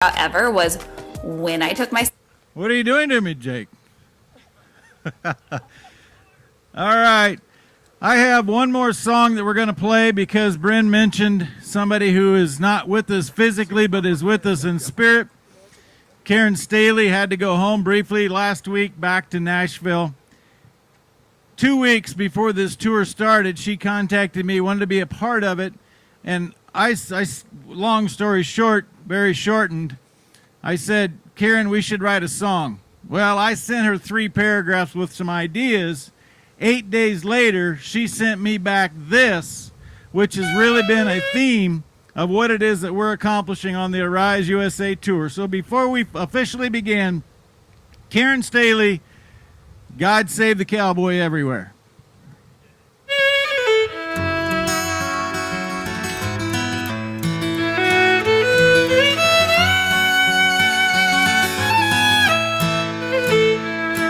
ever was when I took my... What are you doing to me, Jake? All right. I have one more song that we're going to play because Bryn mentioned somebody who is not with us physically but is with us in spirit. Karen Staley had to go home briefly last week back to Nashville. 2 weeks before this tour started, she contacted me, wanted to be a part of it, and I long story short, very shortened, I said, Karen, we should write a song. Well, I sent her 3 paragraphs with some ideas. 8 days later, she sent me back this, which has really been a theme of what it is that we're accomplishing on the Arise USA tour. So before we officially begin, Karen Staley, God Save the Cowboy Everywhere.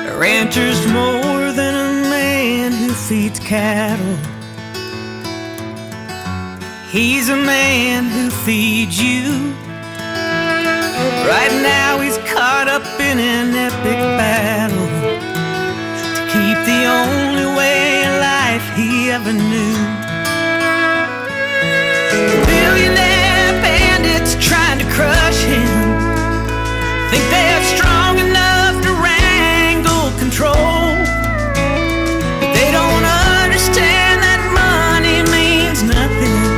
A rancher's more than a man who feeds cattle. He's a man who feeds you. Right now he's caught up in an epic battle to keep the only way of life he ever knew. Billionaire bandits trying to crush him, think they're strong enough to wrangle control, but they don't understand that money means nothing.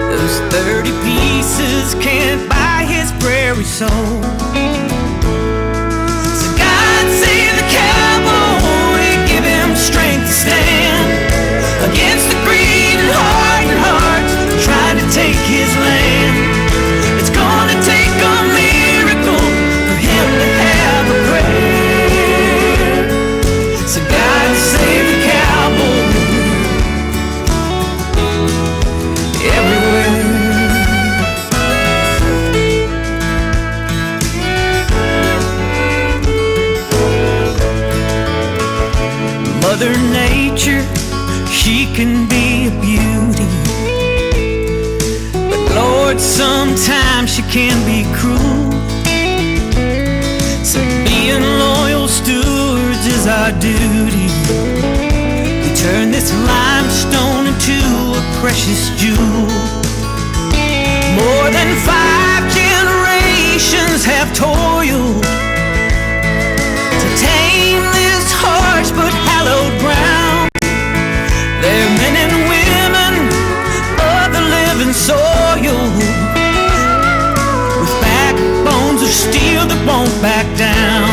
Those 30 pieces can't buy his prairie soul. So God save the cowboy, give him strength to stand against the greed and hardened hearts trying to take his land. It's gonna take a miracle for him to have a prayer. So God save the cowboy everywhere. Mother Nature, she can be a beauty, but Lord, sometimes she can be cruel. So being loyal stewards is our duty. We turn this limestone into a precious jewel. More than 5 generations have toiled to tame this harsh but hallowed ground. They're men and women of the living soil, with backbones of steel that won't back down.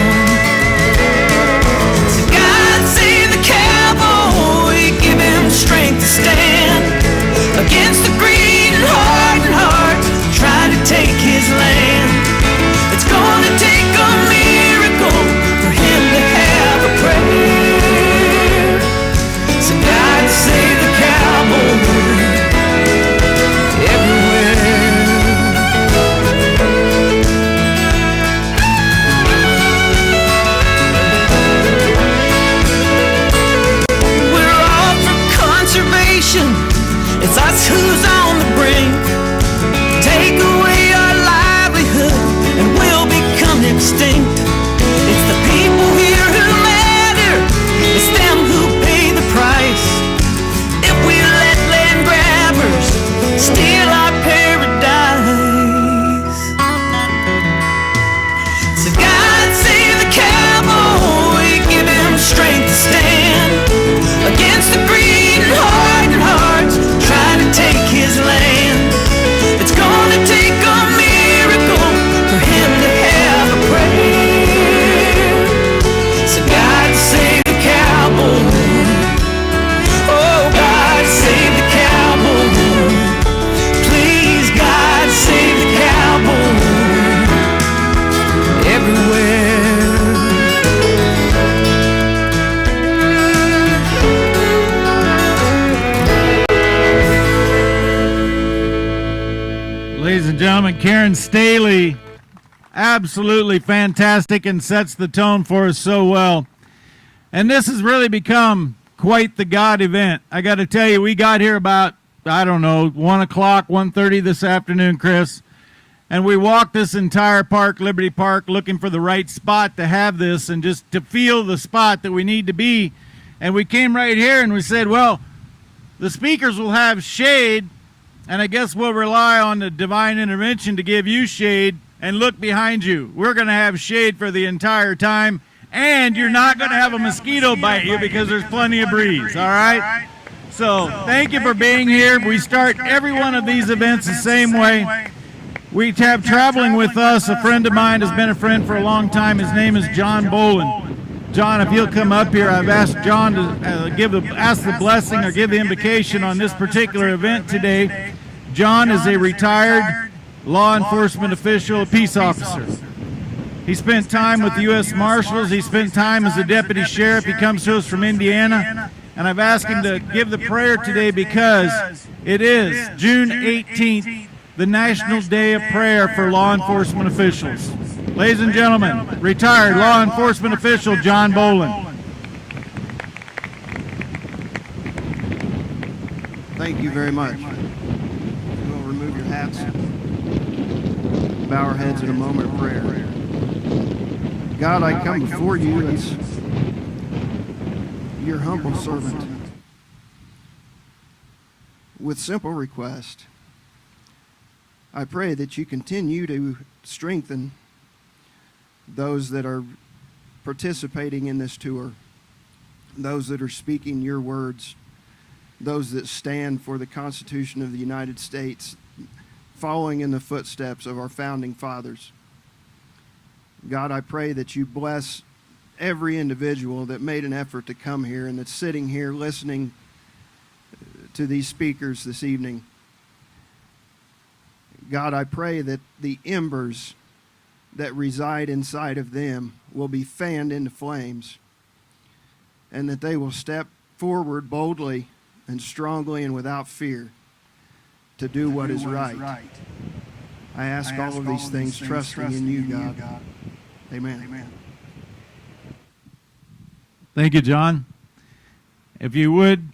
So God save the cowboy, give him strength to stand against the greed and hardened hearts trying to take his land. It's gonna take a miracle for him to have a prayer. So God save the cowboy everywhere. We're all for conservation, it's us who's on the brink. Take away our livelihood and we'll become extinct. It's the people here who matter, it's them who pay the price. If we let land grabbers steal our paradise. So God save the cowboy, give him strength to stand against the greed and hardened hearts trying to take his land. It's gonna take a miracle for him to have a prayer. So God save the cowboy. Oh, God save the cowboy. Please, God save the cowboy everywhere. Ladies and gentlemen, Karen Staley, absolutely fantastic and sets the tone for us so well. And this has really become quite the God event. I got to tell you, we got here about, I don't know, 1 o'clock, 1:30 this afternoon, Chris. And we walked this entire park, Liberty Park, looking for the right spot to have this and just to feel the spot that we need to be. And we came right here and we said, well, the speakers will have shade, and I guess we'll rely on the divine intervention to give you shade. And look behind you. We're going to have shade for the entire time, and you're not going to have a mosquito bite you because there's plenty of breeze, all right? So thank you for being here. We start every one of these events the same way. We have traveling with us. A friend of mine has been a friend for a long time. His name is John Bolin. John, if you'll come up here, I've asked John to ask the blessing or give the invocation on this particular event today. John is a retired law enforcement official, a peace officer. He spent time with the U.S. Marshals. He spent time as a deputy sheriff. He comes to us from Indiana. And I've asked him to give the prayer today because it is June 18th, the National Day of Prayer for law enforcement officials. Ladies and gentlemen, retired law enforcement official John Bolin. Thank you very much. We'll remove your hats. Bow our heads in a moment of prayer. God, I come before you as your humble servant with simple request. I pray that you continue to strengthen those that are participating in this tour, those that are speaking your words, those that stand for the Constitution of the United States, following in the footsteps of our founding fathers. God, I pray that you bless every individual that made an effort to come here and that's sitting here listening to these speakers this evening. God, I pray that the embers that reside inside of them will be fanned into flames and that they will step forward boldly and strongly and without fear to do what is right. I ask all of these things trusting in you, God. Amen. Thank you, John. If you would,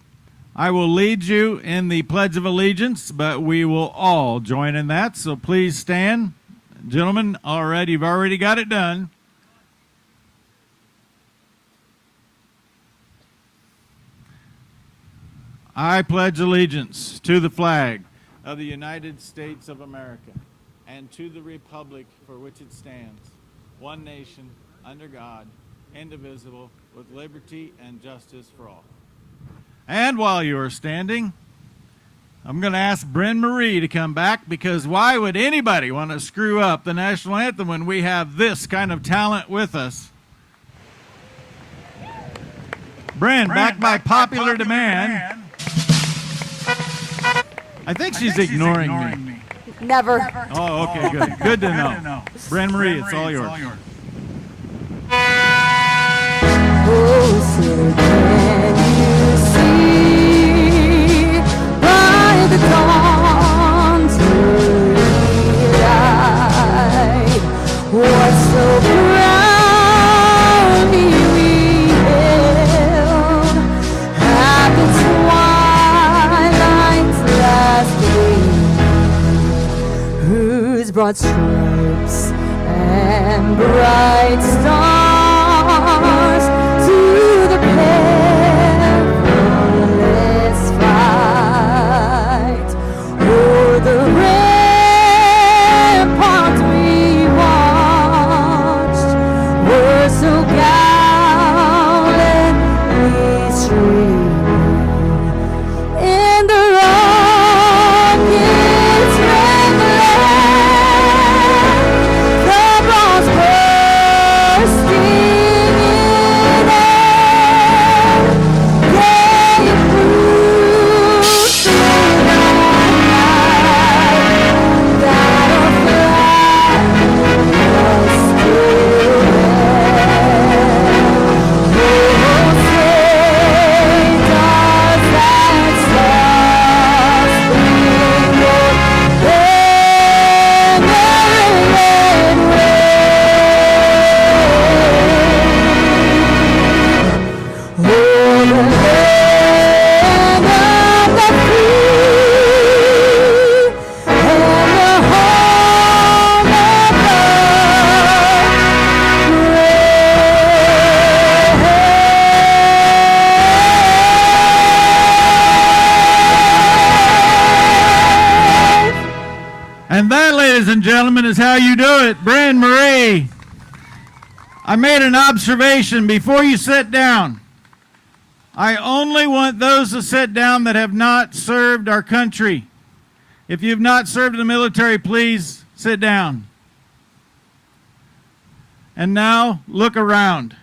I will lead you in the Pledge of Allegiance, but we will all join in that, so please stand. Gentlemen, you've already got it done. I pledge allegiance to the flag of the United States of America and to the republic for which it stands, one nation, under God, indivisible, with liberty and justice for all. And while you are standing, I'm going to ask Bryn Marie to come back, because why would anybody want to screw up the national anthem when we have this kind of talent with us? Bryn, back by popular demand. I think she's ignoring me. Never. Oh, okay, good. Good to know. Bryn Marie, it's all yours. Oh, sir, can you see by the dawn's early light what so proudly we hailed at the twilight's last gleam, whose broad stripes and bright stars to the perilous fight o'er the ramparts we watched were so gallantly streaming in the rocket's red glare. and gentlemen, is how you do it. Bryn Marie, I made an observation before you sit down. I only want those to sit down that have not served our country. If you've not served in the military, please sit down. And now, look around.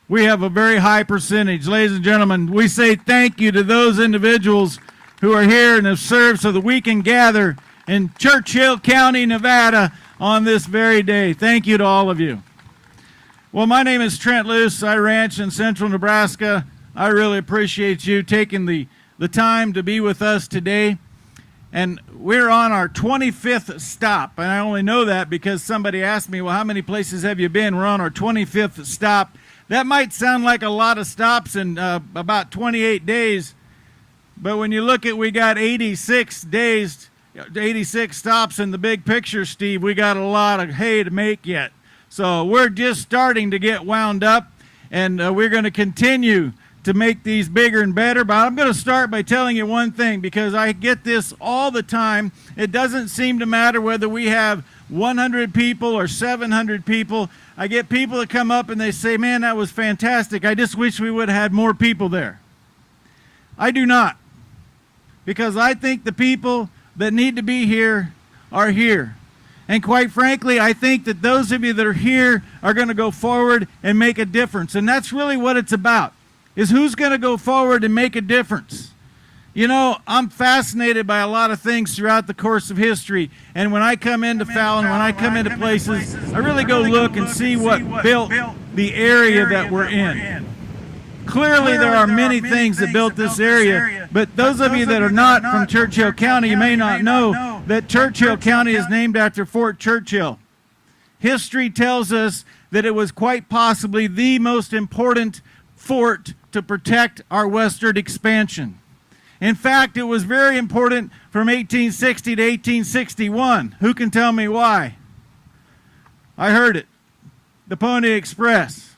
We have a very high percentage. Ladies and gentlemen, we say thank you to those individuals who are here and have served so that we can gather in Churchill County, Nevada on this very day. Thank you to all of you. Well, my name is Trent Luce. I ranch in central Nebraska. I really appreciate you taking the time to be with us today. And we're on our 25th stop. And I only know that because somebody asked me, well, how many places have you been? We're on our 25th stop. That might sound like a lot of stops in about 28 days. But when you look at, we got 86 days, 86 stops in the big picture, Steve, we got a lot of hay to make yet. So we're just starting to get wound up, and we're going to continue to make these bigger and better. But I'm going to start by telling you one thing, because I get this all the time. It doesn't seem to matter whether we have 100 people or 700 people. I get people that come up and they say, man, that was fantastic. I just wish we would have had more people there. I do not, because I think the people that need to be here are here. And quite frankly, I think that those of you that are here are going to go forward and make a difference. And that's really what it's about, is who's going to go forward and make a difference. You know, I'm fascinated by a lot of things throughout the course of history. And when I come into Fallon, when I come into places, I really go look and see what built the area that we're in. Clearly, there are many things that built this area, but those of you that are not from Churchill County, you may not know that Churchill County is named after Fort Churchill. History tells us that it was quite possibly the most important fort to protect our westward expansion. In fact, it was very important from 1860 to 1861. Who can tell me why? I heard it. The Pony Express.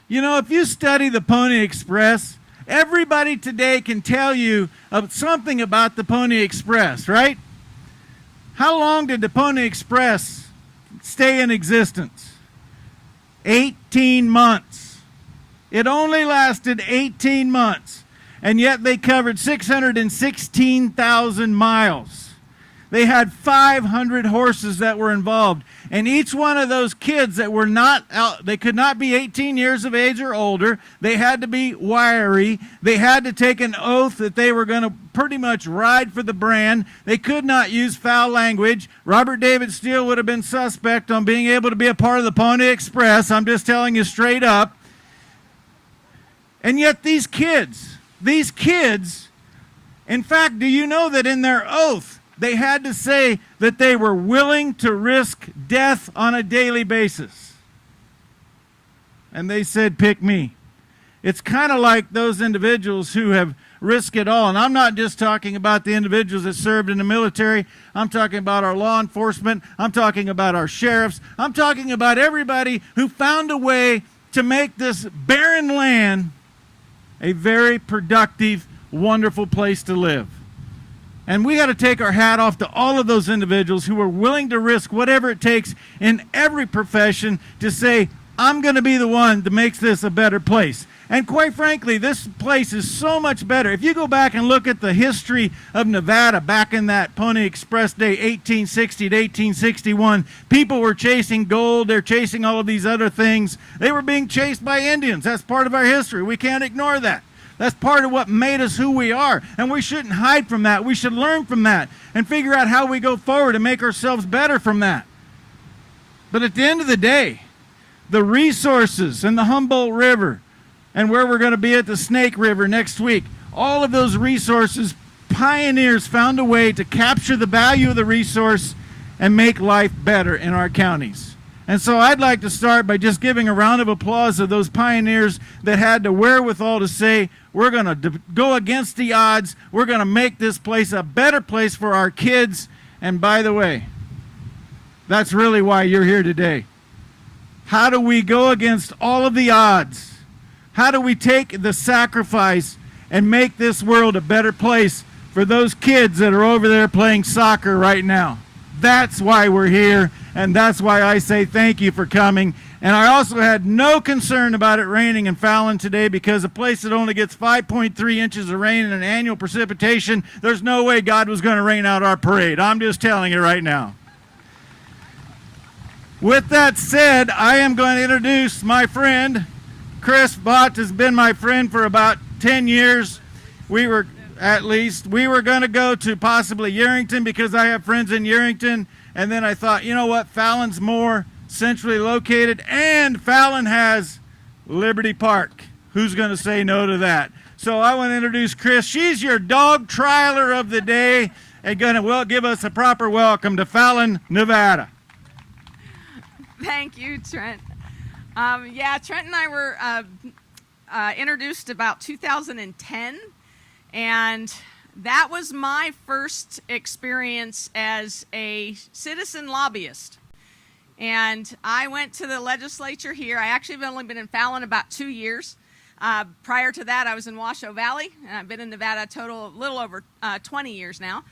You know, if you study the Pony Express, everybody today can tell you something about the Pony Express, right? How long did the Pony Express stay in existence? 18 months. It only lasted 18 months, and yet they covered 616,000 miles. They had 500 horses that were involved. And each one of those kids that were not out, they could not be 18 years of age or older. They had to be wiry. They had to take an oath that they were going to pretty much ride for the brand. They could not use foul language. Robert David Steele would have been suspect on being able to be a part of the Pony Express. I'm just telling you straight up. And yet these kids, in fact, do you know that in their oath, they had to say that they were willing to risk death on a daily basis? And they said, pick me. It's kind of like those individuals who have risked it all. And I'm not just talking about the individuals that served in the military. I'm talking about our law enforcement. I'm talking about our sheriffs. I'm talking about everybody who found a way to make this barren land a very productive, wonderful place to live. And we got to take our hat off to all of those individuals who are willing to risk whatever it takes in every profession to say, I'm going to be the one that makes this a better place. And quite frankly, this place is so much better. If you go back and look at the history of Nevada back in that Pony Express day, 1860 to 1861, people were chasing gold. They're chasing all of these other things. They were being chased by Indians. That's part of our history. We can't ignore that. That's part of what made us who we are, and we shouldn't hide from that. We should learn from that and figure out how we go forward and make ourselves better from that. But at the end of the day, the resources in the Humboldt River and where we're going to be at the Snake River next week, all of those resources, pioneers found a way to capture the value of the resource and make life better in our counties. And so I'd like to start by just giving a round of applause to those pioneers that had the wherewithal to say, we're going to go against the odds. We're going to make this place a better place for our kids. And by the way, that's really why you're here today. How do we go against all of the odds? How do we take the sacrifice and make this world a better place for those kids that are over there playing soccer right now? That's why we're here, and that's why I say thank you for coming. And I also had no concern about it raining in Fallon today, because a place that only gets 5.3 inches of rain in an annual precipitation, there's no way God was going to rain out our parade. I'm just telling you right now. With that said, I am going to introduce my friend. Chris Bott has been my friend for about 10 years. We were going to go to possibly Yerington because I have friends in Yerington. And then I thought, you know what, Fallon's more centrally located, and Fallon has Liberty Park. Who's going to say no to that? So I want to introduce Chris. She's your dog trialer of the day, and going to give us a proper welcome to Fallon, Nevada. Thank you, Trent. Trent and I were introduced about 2010, and that was my first experience as a citizen lobbyist. And I went to the legislature here. I actually have only been in Fallon about 2 years. Prior to that, I was in Washoe Valley, and I've been in Nevada a total of a little over 20 years now.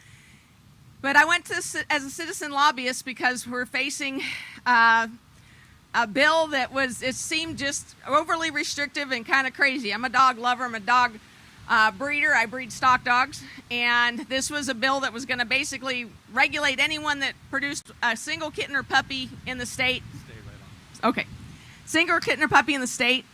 But I went as a citizen lobbyist because we're facing a bill that it seemed just overly restrictive and kind of crazy. I'm a dog lover. I'm a dog breeder. I breed stock dogs. And this was a bill that was going to basically regulate anyone that produced a single kitten or puppy in the state. Stay right on. Okay. Single kitten or puppy in the state.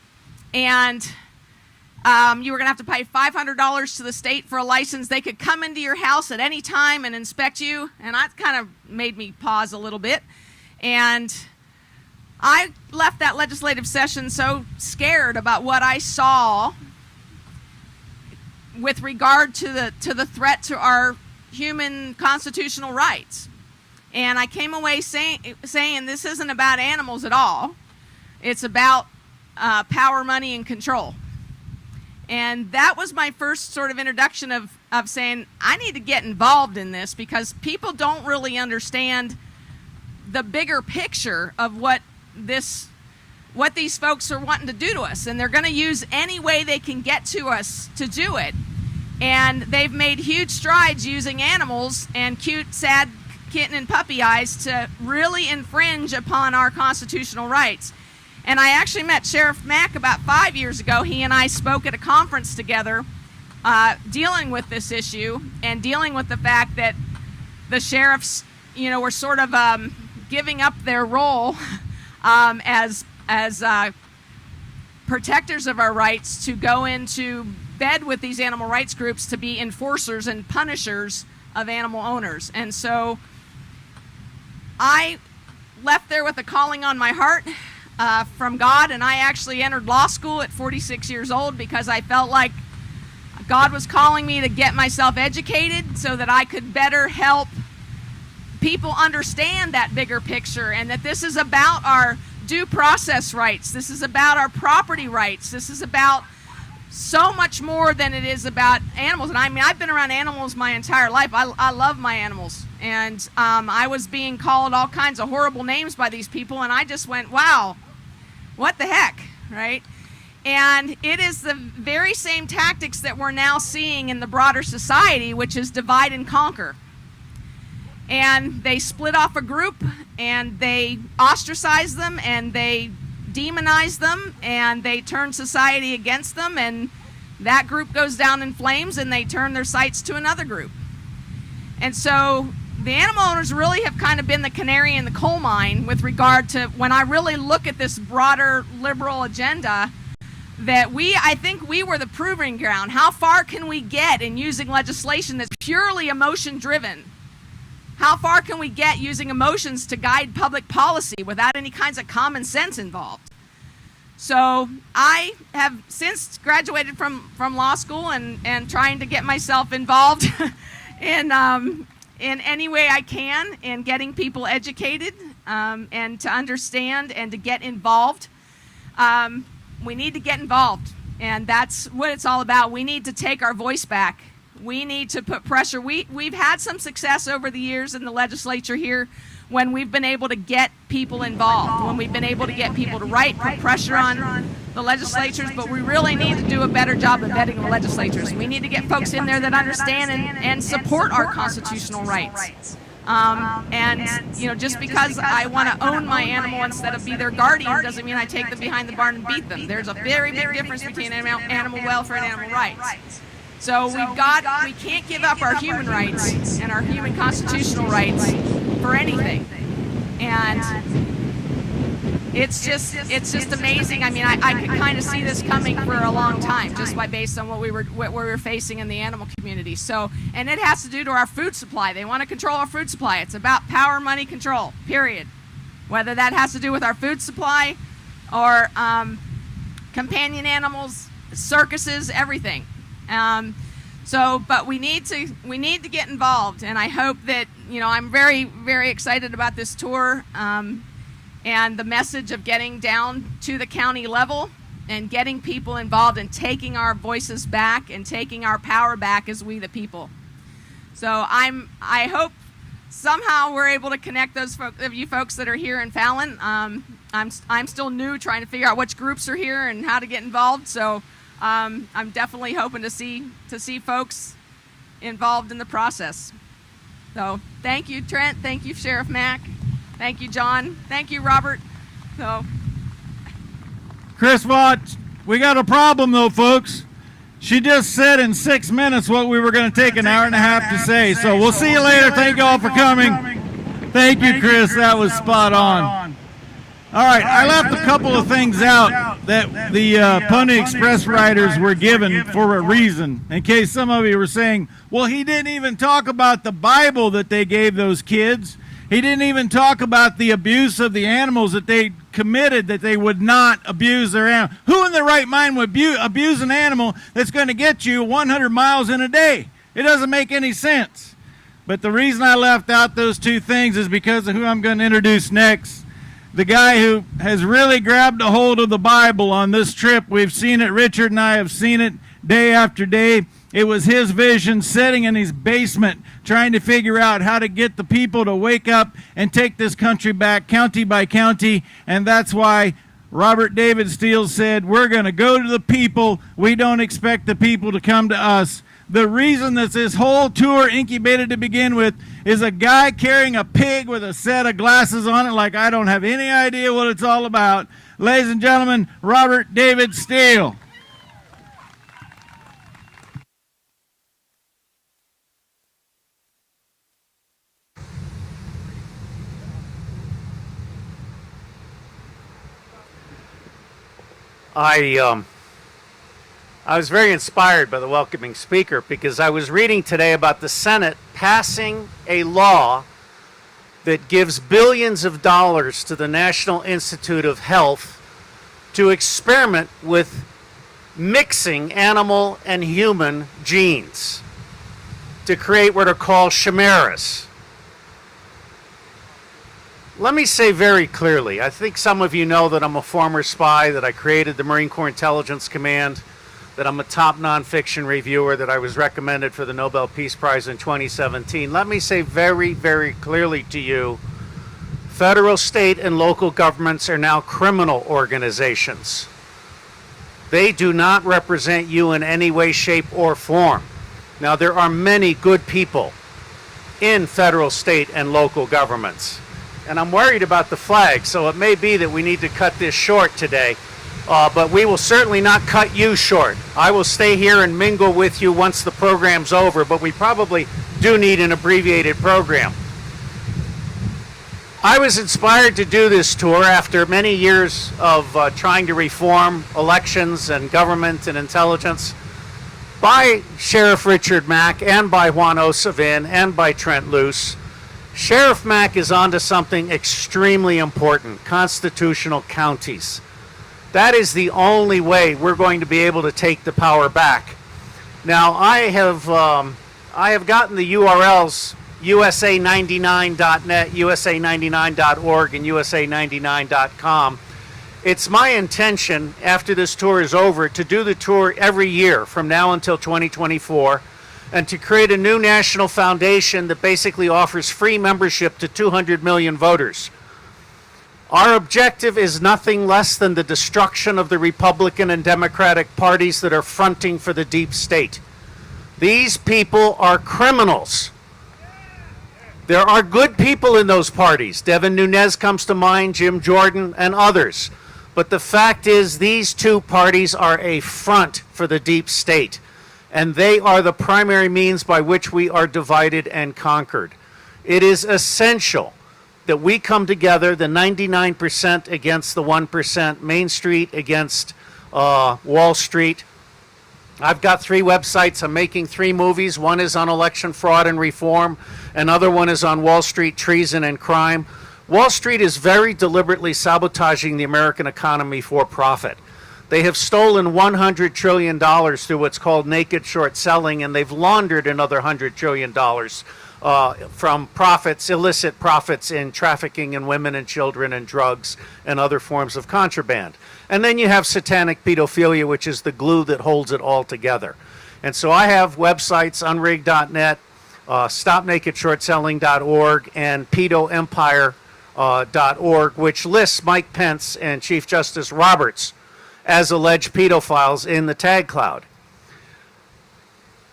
And you were going to have to pay $500 to the state for a license. They could come into your house at any time and inspect you. And that kind of made me pause a little bit. And I left that legislative session so scared about what I saw with regard to the threat to our human constitutional rights. And I came away saying this isn't about animals at all. It's about power, money, and control. And that was my first sort of introduction of saying, I need to get involved in this, because people don't really understand the bigger picture of what these folks are wanting to do to us. And they're going to use any way they can get to us to do it. And they've made huge strides using animals and cute, sad kitten and puppy eyes to really infringe upon our constitutional rights. And I actually met Sheriff Mack about 5 years ago. He and I spoke at a conference together dealing with this issue and dealing with the fact that the sheriffs, were sort of giving up their role as protectors of our rights to go into bed with these animal rights groups to be enforcers and punishers of animal owners. And so I left there with a calling on my heart from God, and I actually entered law school at 46 years old because I felt like God was calling me to get myself educated so that I could better help people understand that bigger picture, and that this is about our due process rights. This is about our property rights. This is about so much more than it is about animals. And I mean, I've been around animals my entire life. I love my animals. And I was being called all kinds of horrible names by these people, and I just went, wow, what the heck, right? And it is the very same tactics that we're now seeing in the broader society, which is divide and conquer. And they split off a group, and they ostracize them, and they demonize them, and they turn society against them, and that group goes down in flames, and they turn their sights to another group. And so the animal owners really have kind of been the canary in the coal mine with regard to, when I really look at this broader liberal agenda, that I think we were the proving ground. How far can we get in using legislation that's purely emotion driven? How far can we get using emotions to guide public policy without any kinds of common sense involved? So I have since graduated from law school and trying to get myself involved in any way I can in getting people educated and to understand and to get involved. We need to get involved, and that's what it's all about. We need to take our voice back. We need to put pressure. We've had some success over the years in the legislature here when we've been able to get people involved, when we've been able to get people to write, put pressure on the legislatures, but we really need to do a better job of vetting the legislatures. We need to get folks in there that understand and support our constitutional rights. And just because I want to own my animal instead of be their guardian doesn't mean I take them behind the barn and beat them. There's a very big difference between animal welfare and animal rights. So we can't give up our human rights and our human constitutional rights for anything. And it's just amazing. I mean, I could kind of see this coming for a long time just based on what we were facing in the animal community. So, and it has to do to our food supply. They want to control our food supply. It's about power, money, control, period. Whether that has to do with our food supply or companion animals, circuses, everything. But we need to get involved, and I hope that I'm very, very excited about this tour. And the message of getting down to the county level and getting people involved and taking our voices back and taking our power back as we the people. So I hope somehow we're able to connect those of you folks that are here in Fallon. I'm still new, trying to figure out which groups are here and how to get involved. So I'm definitely hoping to see folks involved in the process. So thank you, Trent. Thank you, Sheriff Mack. Thank you, John. Thank you, Robert. So, Chris Watt, we got a problem though, folks. She just said in 6 minutes what we were going to take an hour and a half to say. So we'll see you later. Thank you all for coming. Thank you, Chris. That was spot on. All right, I left a couple of things out that the Pony Express riders were given for a reason, in case some of you were saying, well, he didn't even talk about the Bible that they gave those kids. He didn't even talk about the abuse of the animals that they committed, that they would not abuse their animal. Who in their right mind would abuse an animal that's going to get you 100 miles in a day? It doesn't make any sense. But the reason I left out those two things is because of who I'm going to introduce next. The guy who has really grabbed a hold of the Bible on this trip. We've seen it. Richard and I have seen it day after day. It was his vision, sitting in his basement trying to figure out how to get the people to wake up and take this country back county by county. And that's why Robert David Steele said, we're going to go to the people. We don't expect the people to come to us. The reason that this whole tour incubated to begin with is a guy carrying a pig with a set of glasses on it like I don't have any idea what it's all about. Ladies and gentlemen, Robert David Steele. I was very inspired by the welcoming speaker because I was reading today about the Senate passing a law that gives billions of dollars to the National Institute of Health to experiment with mixing animal and human genes to create what are called chimeras. Let me say very clearly, I think some of you know that I'm a former spy, that I created the Marine Corps Intelligence Command, that I'm a top nonfiction reviewer, that I was recommended for the Nobel Peace Prize in 2017. Let me say very, very clearly to you, federal, state, and local governments are now criminal organizations. They do not represent you in any way, shape, or form. Now, there are many good people in federal, state, and local governments. And I'm worried about the flag, so it may be that we need to cut this short today. But we will certainly not cut you short. I will stay here and mingle with you once the program's over, but we probably do need an abbreviated program. I was inspired to do this tour after many years of trying to reform elections and government and intelligence by Sheriff Richard Mack and by Juan Osavin and by Trent Luce. Sheriff Mack is onto something extremely important: constitutional counties. That is the only way we're going to be able to take the power back. Now, I have gotten the URLs USA99.net, USA99.org, and USA99.com. It's my intention, after this tour is over, to do the tour every year from now until 2024, and to create a new national foundation that basically offers free membership to 200 million voters. Our objective is nothing less than the destruction of the Republican and Democratic parties that are fronting for the deep state. These people are criminals. There are good people in those parties. Devin Nunes comes to mind, Jim Jordan, and others. But the fact is, these two parties are a front for the deep state, and they are the primary means by which we are divided and conquered. It is essential that we come together, the 99% against the 1%, Main Street against Wall Street. I've got 3 websites. I'm making 3 movies. One is on election fraud and reform. Another one is on Wall Street treason and crime. Wall Street is very deliberately sabotaging the American economy for profit. They have stolen $100 trillion through what's called naked short selling, and they've laundered another $100 trillion from profits, illicit profits in trafficking in women and children and drugs and other forms of contraband. And then you have satanic pedophilia, which is the glue that holds it all together. And so I have websites, unrig.net, stopnakedshortselling.org, and pedoempire.org, which lists Mike Pence and Chief Justice Roberts as alleged pedophiles in the tag cloud.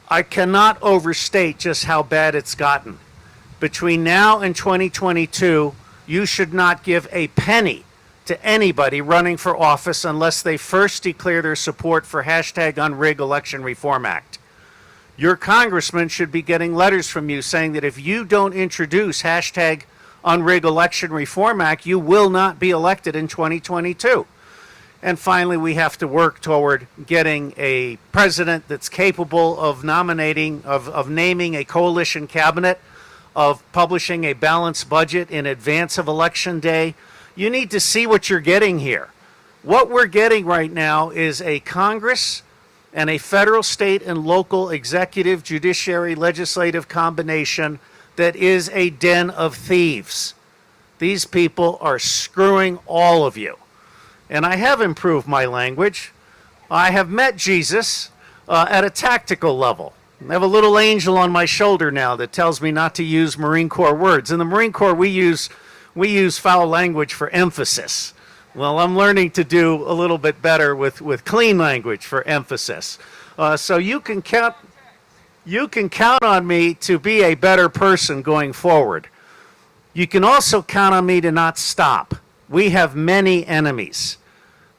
I cannot overstate just how bad it's gotten. Between now and 2022, you should not give a penny to anybody running for office unless they first declare their support for hashtag Unrig Election Reform Act. Your congressman should be getting letters from you saying that if you don't introduce hashtag Unrig Election Reform Act, you will not be elected in 2022. And finally, we have to work toward getting a president that's capable of naming a coalition cabinet, of publishing a balanced budget in advance of Election Day. You need to see what you're getting here. What we're getting right now is a Congress and a federal, state, and local executive, judiciary, legislative combination that is a den of thieves. These people are screwing all of you. And I have improved my language. I have met Jesus at a tactical level. I have a little angel on my shoulder now that tells me not to use Marine Corps words. In the Marine Corps, we use foul language for emphasis. Well, I'm learning to do a little bit better with clean language for emphasis. So you can count on me to be a better person going forward. You can also count on me to not stop. We have many enemies.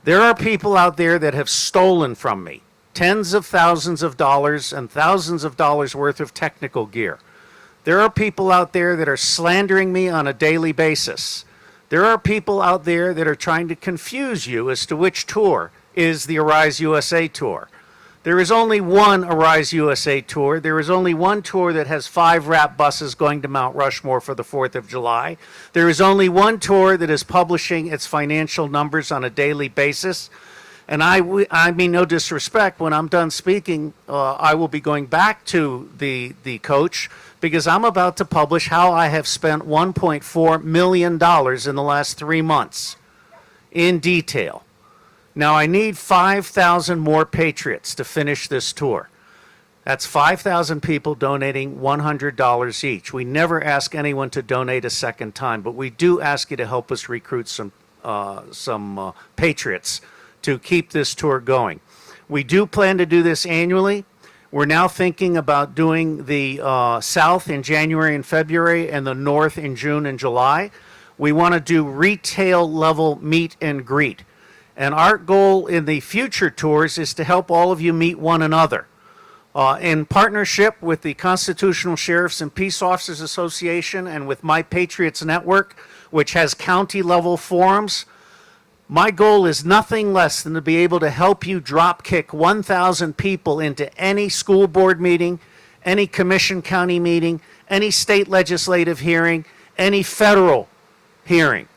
There are people out there that have stolen from me tens of thousands of dollars and thousands of dollars worth of technical gear. There are people out there that are slandering me on a daily basis. There are people out there that are trying to confuse you as to which tour is the Arise USA tour. There is only one Arise USA tour. There is only one tour that has 5 wrap buses going to Mount Rushmore for the 4th of July. There is only one tour that is publishing its financial numbers on a daily basis. And I mean no disrespect, when I'm done speaking, I will be going back to the coach because I'm about to publish how I have spent $1.4 million in the last 3 months in detail. Now, I need 5,000 more patriots to finish this tour. That's 5,000 people donating $100 each. We never ask anyone to donate a second time, but we do ask you to help us recruit some patriots to keep this tour going. We do plan to do this annually. We're now thinking about doing the South in January and February and the North in June and July. We want to do retail level meet and greet. And our goal in the future tours is to help all of you meet one another. In partnership with the Constitutional Sheriffs and Peace Officers Association and with My Patriots Network, which has county-level forums, my goal is nothing less than to be able to help you drop kick 1,000 people into any school board meeting, any commission county meeting, any state legislative hearing, any federal hearing.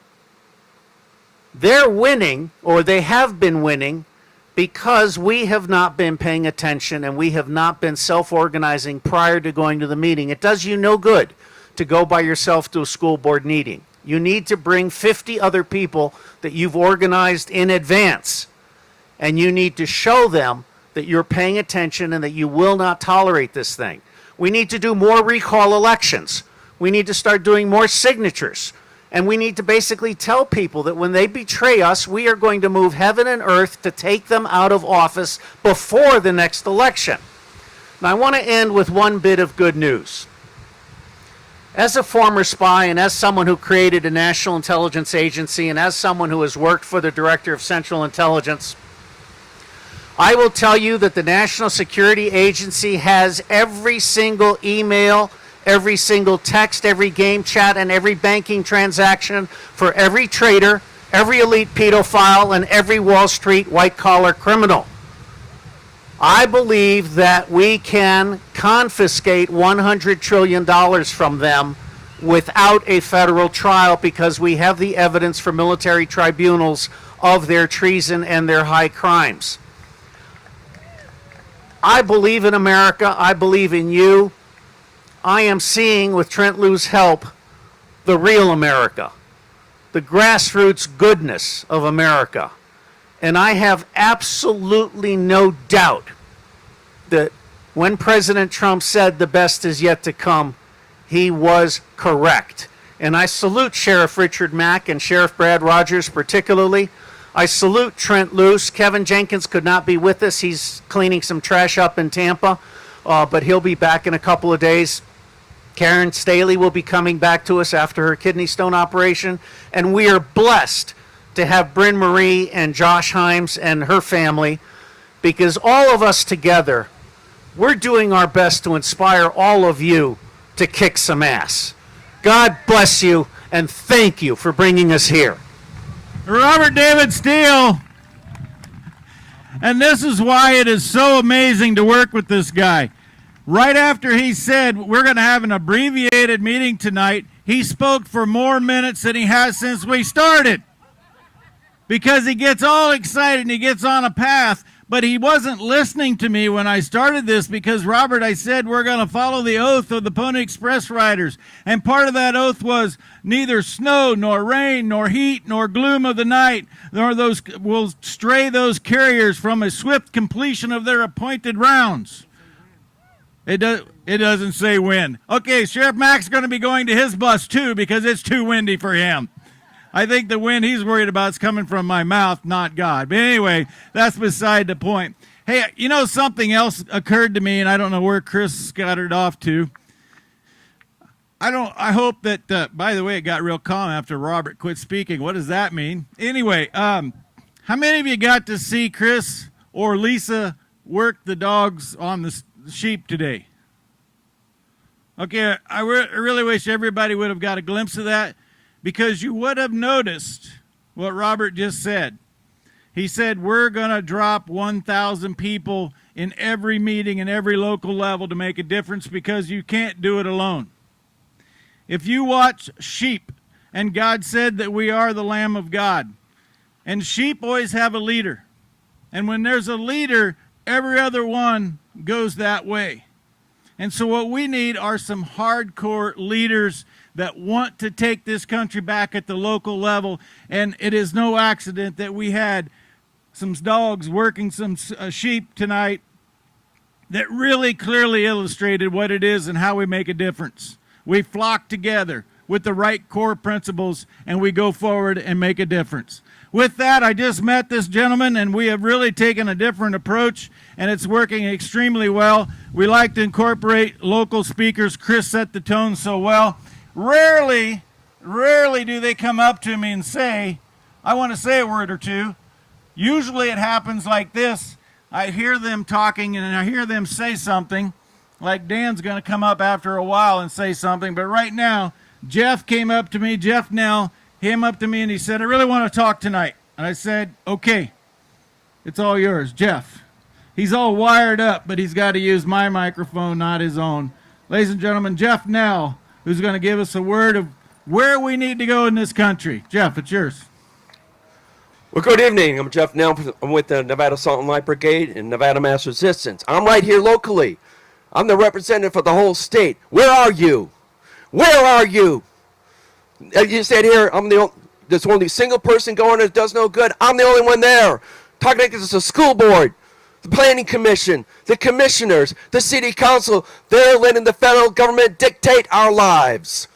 They're winning, or they have been winning, because we have not been paying attention and we have not been self-organizing prior to going to the meeting. It does you no good to go by yourself to a school board meeting. You need to bring 50 other people that you've organized in advance, and you need to show them that you're paying attention and that you will not tolerate this thing. We need to do more recall elections. We need to start doing more signatures. And we need to basically tell people that when they betray us, we are going to move heaven and earth to take them out of office before the next election. Now, I want to end with one bit of good news. As a former spy and as someone who created a national intelligence agency and as someone who has worked for the Director of Central Intelligence, I will tell you that the National Security Agency has every single email, every single text, every game chat, and every banking transaction for every trader, every elite pedophile, and every Wall Street white-collar criminal. I believe that we can confiscate $100 trillion from them without a federal trial because we have the evidence for military tribunals of their treason and their high crimes. I believe in America. I believe in you. I am seeing, with Trent Lou's help, the real America, the grassroots goodness of America. And I have absolutely no doubt that when President Trump said the best is yet to come, he was correct. And I salute Sheriff Richard Mack and Sheriff Brad Rogers particularly. I salute Trent Lou. Kevin Jenkins could not be with us. He's cleaning some trash up in Tampa, but he'll be back in a couple of days. Karen Staley will be coming back to us after her kidney stone operation. And we are blessed to have Bryn Marie and Josh Himes and her family, because all of us together, we're doing our best to inspire all of you to kick some ass. God bless you, and thank you for bringing us here. Robert David Steele. And this is why it is so amazing to work with this guy. Right after he said we're going to have an abbreviated meeting tonight, he spoke for more minutes than he has since we started. Because he gets all excited and he gets on a path, but he wasn't listening to me when I started this because, Robert, I said we're going to follow the oath of the Pony Express riders. And part of that oath was neither snow, nor rain, nor heat, nor gloom of the night, nor those will stray those carriers from a swift completion of their appointed rounds. It doesn't say when. Okay, Sheriff Mack's going to be going to his bus, too, because it's too windy for him. I think the wind he's worried about is coming from my mouth, not God. But anyway, that's beside the point. Hey, you know, something else occurred to me, and I don't know where Chris scattered off to. I hope that, by the way, it got real calm after Robert quit speaking. What does that mean? Anyway, how many of you got to see Chris or Lisa work the dogs on the sheep today? Okay, I really wish everybody would have got a glimpse of that, because you would have noticed what Robert just said. He said, we're going to drop 1,000 people in every meeting and every local level to make a difference because you can't do it alone. If you watch sheep, and God said that we are the Lamb of God, and sheep always have a leader. And when there's a leader, every other one goes that way. And so what we need are some hardcore leaders that want to take this country back at the local level. And it is no accident that we had some dogs working some sheep tonight that really clearly illustrated what it is and how we make a difference. We flock together with the right core principles, and we go forward and make a difference. With that, I just met this gentleman, and we have really taken a different approach, and it's working extremely well. We like to incorporate local speakers. Chris set the tone so well. Rarely do they come up to me and say, I want to say a word or two. Usually it happens like this. I hear them talking, and I hear them say something, like Dan's going to come up after a while and say something. But right now, Jeff came up to me, Jeff Nell, came up to me, and he said, I really want to talk tonight. And I said, okay, it's all yours, Jeff. He's all wired up, but he's got to use my microphone, not his own. Ladies and gentlemen, Jeff Nell, who's going to give us a word of where we need to go in this country. Jeff, it's yours. Well, good evening. I'm Jeff Nell. I'm with the Nevada Salt and Light Brigade and Nevada Mass Resistance. I'm right here locally. I'm the representative for the whole state. Where are you? Where are you? You said here, there's only single person going that does no good. I'm the only one there. Talking like this is a school board. The planning commission, the commissioners, the city council, they're letting the federal government dictate our lives.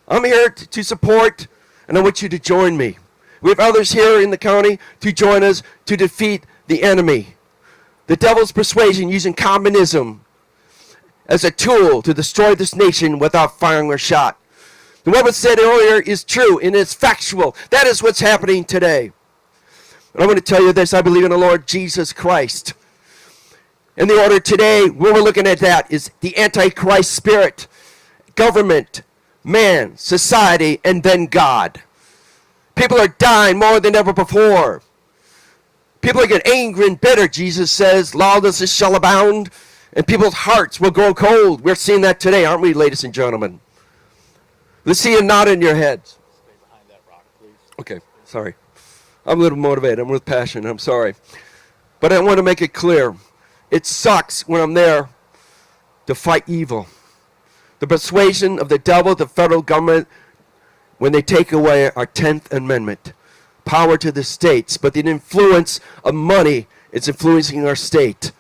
I'm here to support, and I want you to join me. We have others here in the county to join us to defeat the enemy. The devil's persuasion using communism as a tool to destroy this nation without firing a shot. And what was said earlier is true and it's factual. That is what's happening today. And I want to tell you this, I believe in the Lord Jesus Christ. And the order today, where we're looking at that, is the Antichrist spirit, government, man, society, and then God. People are dying more than ever before. People are getting angry and bitter. Jesus says, lawlessness shall abound, and people's hearts will grow cold. We're seeing that today, aren't we, ladies and gentlemen? Let's see a nod in your heads. Stay behind that rock, please. Okay, sorry. I'm a little motivated. I'm with passion. I'm sorry. But I want to make it clear. It sucks when I'm there to fight evil. The persuasion of the devil, the federal government, when they take away our 10th Amendment, power to the states, but the influence of money is influencing our state.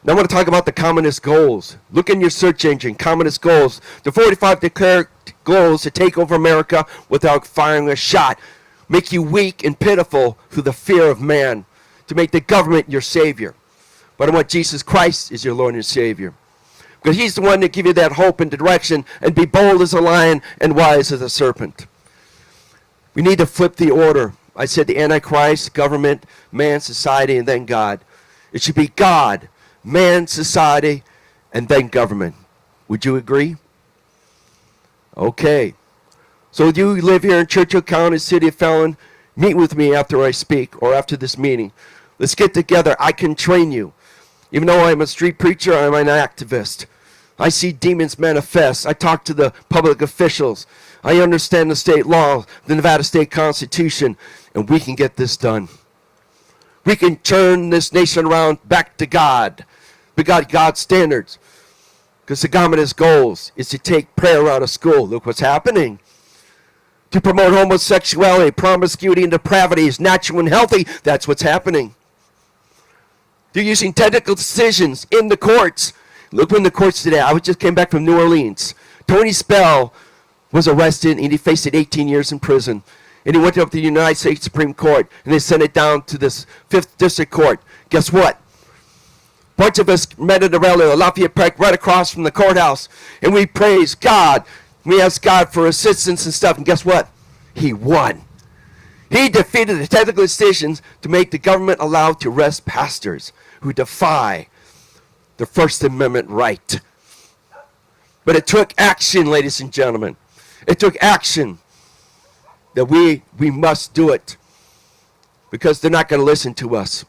Now I want to talk about the communist goals. Look in your search engine, communist goals. The 45 declared goals to take over America without firing a shot. Make you weak and pitiful through the fear of man. To make the government your savior. But I want Jesus Christ as your Lord and Savior. Because he's the one that give you that hope and direction and be bold as a lion and wise as a serpent. We need to flip the order. I said the Antichrist, government, man, society, and then God. It should be God, man, society, and then government. Would you agree? Okay. So you live here in Churchill County, City of Fallon, meet with me after I speak or after this meeting. Let's get together. I can train you. Even though I'm a street preacher, I'm an activist. I see demons manifest. I talk to the public officials. I understand the state law, the Nevada State Constitution, and we can get this done. We can turn this nation around back to God. We got God's standards. Because the government's goals is to take prayer out of school. Look what's happening. To promote homosexuality, promiscuity, and depravity is natural and healthy. That's what's happening. They're using technical decisions in the courts. Look in the courts today. I just came back from New Orleans. Tony Spell was arrested and he faced 18 years in prison. And he went up to the United States Supreme Court and they sent it down to this 5th District Court. Guess what? A bunch of us met at the rally at Lafayette Park right across from the courthouse. And we praised God. We asked God for assistance and stuff. And guess what? He won. He defeated the technical decisions to make the government allowed to arrest pastors who defy the First Amendment right. But it took action, ladies and gentlemen. It took action that we must do it because they're not going to listen to us.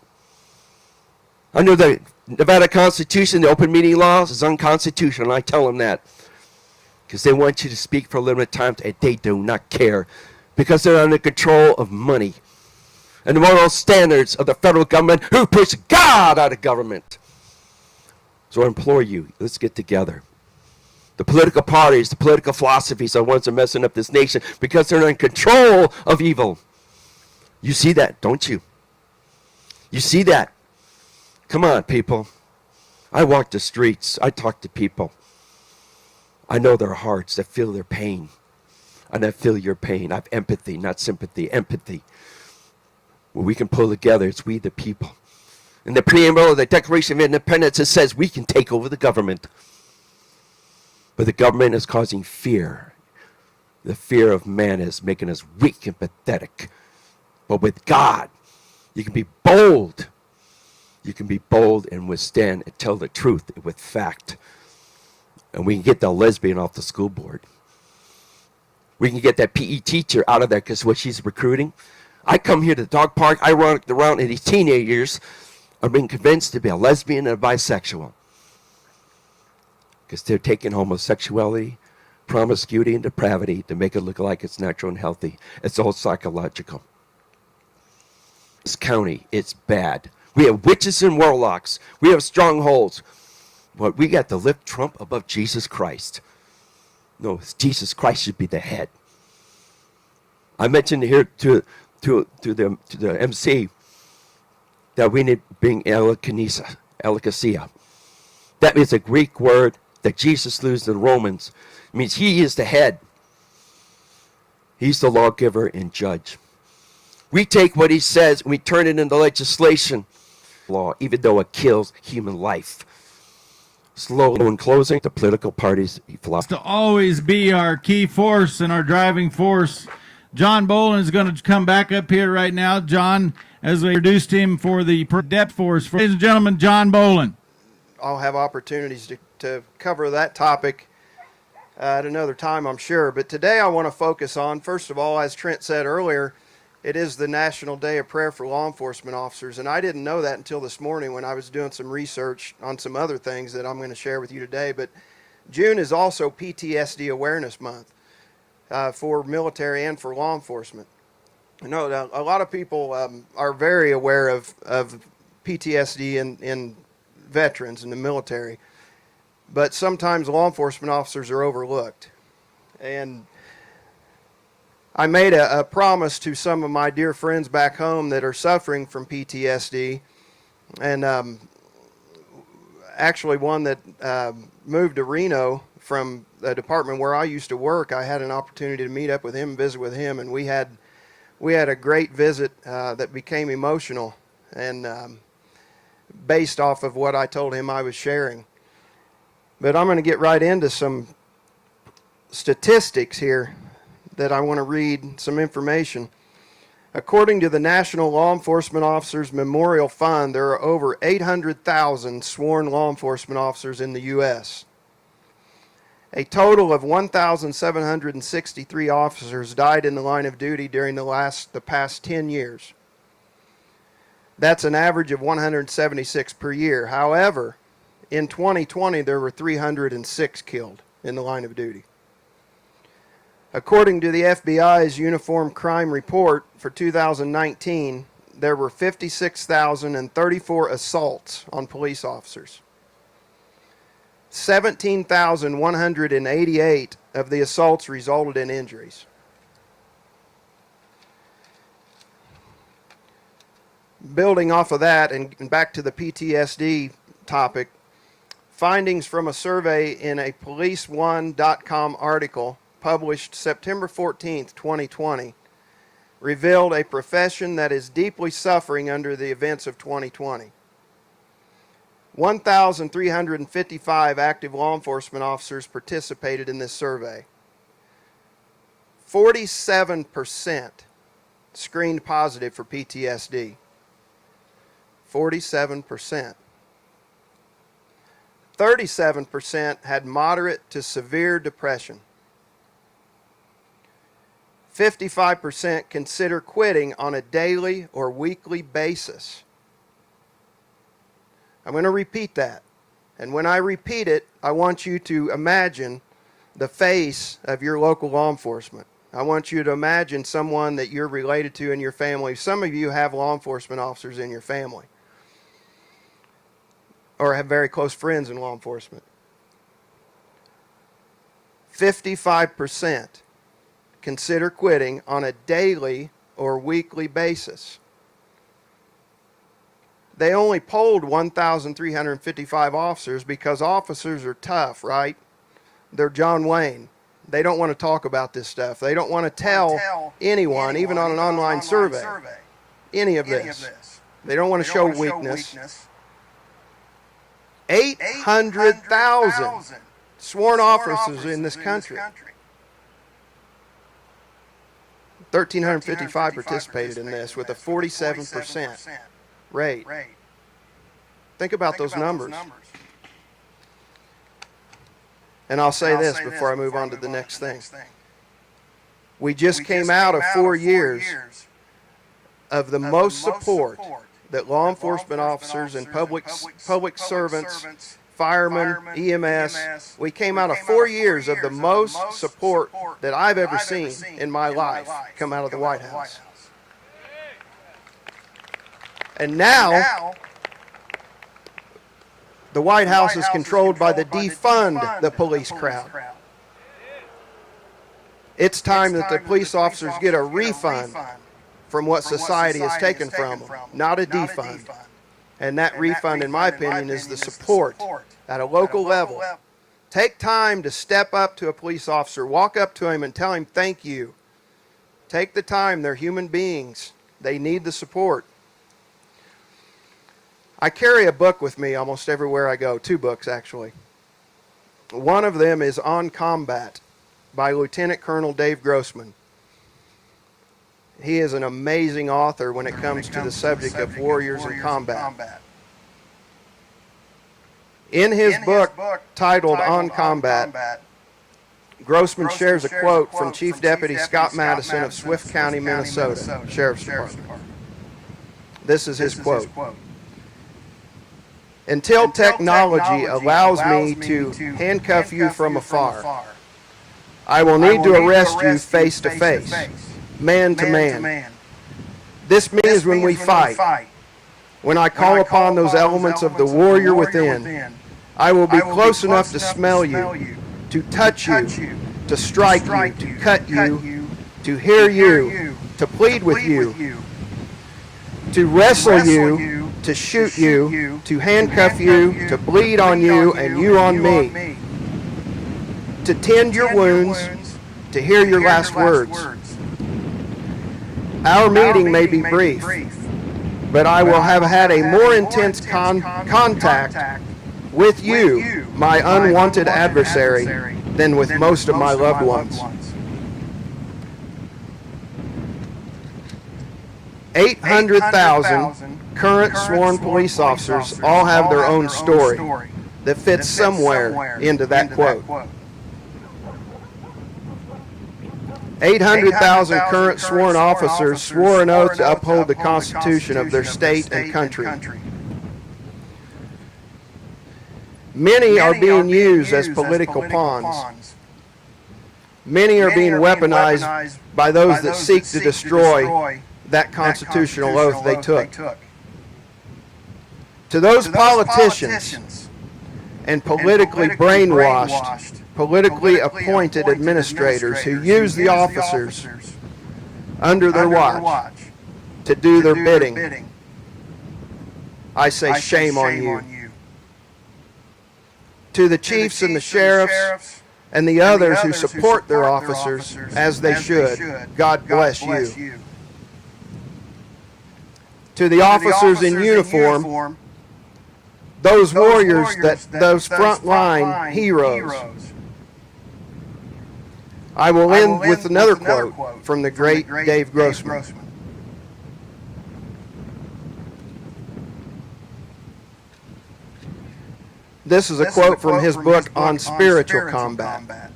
Under the Nevada Constitution, the open meeting laws is unconstitutional. I tell them that because they want you to speak for a limited time and they do not care. Because they're under control of money and the moral standards of the federal government who push God out of government. So I implore you, let's get together. The political parties, the political philosophies are the ones that are messing up this nation because they're in control of evil. You see that, don't you? You see that? Come on, people. I walk the streets. I talk to people. I know their hearts. I feel their pain. And I feel your pain. I have empathy, not sympathy, empathy. When we can pull together, it's we the people. In the preamble of the Declaration of Independence, it says we can take over the government. But the government is causing fear. The fear of man is making us weak and pathetic. But with God, you can be bold. You can be bold and withstand and tell the truth with fact. And we can get the lesbian off the school board. We can get that PE teacher out of there because what she's recruiting. I come here to the dog park. I run around in these teenage years. I'm being convinced to be a lesbian and a bisexual. Because they're taking homosexuality, promiscuity, and depravity to make it look like it's natural and healthy. It's all psychological. This county, it's bad. We have witches and warlocks. We have strongholds. But we got to lift Trump above Jesus Christ. No, Jesus Christ should be the head. I mentioned here to the MC that we need being elekesia. That means a Greek word that Jesus used in Romans. It means he is the head. He's the lawgiver and judge. We take what he says and we turn it into legislation law, even though it kills human life. Slowly, in closing, the political parties flop. To always be our key force and our driving force. John Bolin is going to come back up here right now. John, as we introduced him for the depth force. Ladies and gentlemen, John Bolin. I'll have opportunities to cover that topic at another time, I'm sure. But today I want to focus on, first of all, as Trent said earlier, it is the National Day of Prayer for Law Enforcement Officers. And I didn't know that until this morning when I was doing some research on some other things that I'm going to share with you today. But June is also PTSD Awareness Month for military and for law enforcement. I know that a lot of people are very aware of PTSD in veterans in the military, but sometimes law enforcement officers are overlooked. And I made a promise to some of my dear friends back home that are suffering from PTSD, and actually one that moved to Reno from the department where I used to work. I had an opportunity to meet up with him and visit with him, and we had a great visit that became emotional, and based off of what I told him I was sharing. But I'm going to get right into some statistics here that I want to read, some information. According to the National Law Enforcement Officers Memorial Fund, there are over 800,000 sworn law enforcement officers in the U.S. A total of 1,763 officers died in the line of duty during the past 10 years. That's an average of 176 per year. However, in 2020, there were 306 killed in the line of duty. According to the FBI's Uniform Crime Report for 2019, there were 56,034 assaults on police officers. 17,188 of the assaults resulted in injuries. Building off of that and back to the PTSD topic, findings from a survey in a policeone.com article published September 14th, 2020, revealed a profession that is deeply suffering under the events of 2020. 1,355 active law enforcement officers participated in this survey. 47% screened positive for PTSD. 47%. 37% had moderate to severe depression. 55% consider quitting on a daily or weekly basis. I'm going to repeat that. And when I repeat it, I want you to imagine the face of your local law enforcement. I want you to imagine someone that you're related to in your family. Some of you have law enforcement officers in your family, or have very close friends in law enforcement. 55% consider quitting on a daily or weekly basis. They only polled 1,355 officers because officers are tough, right? They're John Wayne. They don't want to talk about this stuff. They don't want to tell anyone, even on an online survey, any of this. They don't want to show weakness. 800,000 sworn officers in this country. 1,355 participated in this with a 47% rate. Think about those numbers. And I'll say this before I move on to the next thing. We just came out of 4 years of the most support that law enforcement officers and public servants, firemen, EMS, we came out of 4 years of the most support that I've ever seen in my life come out of the White House. And now, the White House is controlled by the defund the police crowd. It's time that the police officers get a refund from what society has taken from them, not a defund. And that refund, in my opinion, is the support at a local level. Take time to step up to a police officer, walk up to him and tell him thank you. Take the time, they're human beings. They need the support. I carry a book with me almost everywhere I go, 2 books actually. One of them is On Combat by Lieutenant Colonel Dave Grossman. He is an amazing author when it comes to the subject of warriors in combat. In his book titled On Combat, Grossman shares a quote from Chief Deputy Scott Madison of Swift County, Minnesota, Sheriff's Department. This is his quote. Until technology allows me to handcuff you from afar, I will need to arrest you face to face, man to man. This means when we fight, when I call upon those elements of the warrior within, I will be close enough to smell you, to touch you, to strike you, to cut you, to hear you, to plead with you, to wrestle you, to shoot you, to handcuff you, to bleed on you and you on me, to tend your wounds, to hear your last words. Our meeting may be brief, but I will have had a more intense contact with you, my unwanted adversary, than with most of my loved ones. 800,000 current sworn police officers all have their own story that fits somewhere into that quote. 800,000 current sworn officers swore an oath to uphold the Constitution of their state and country. Many are being used as political pawns. Many are being weaponized by those that seek to destroy that constitutional oath they took. To those politicians and politically brainwashed, politically appointed administrators who use the officers under their watch to do their bidding, I say shame on you. To the chiefs and the sheriffs and the others who support their officers as they should, God bless you. To the officers in uniform, those warriors, those frontline heroes, I will end with another quote from the great Dave Grossman. This is a quote from his book on spiritual combat.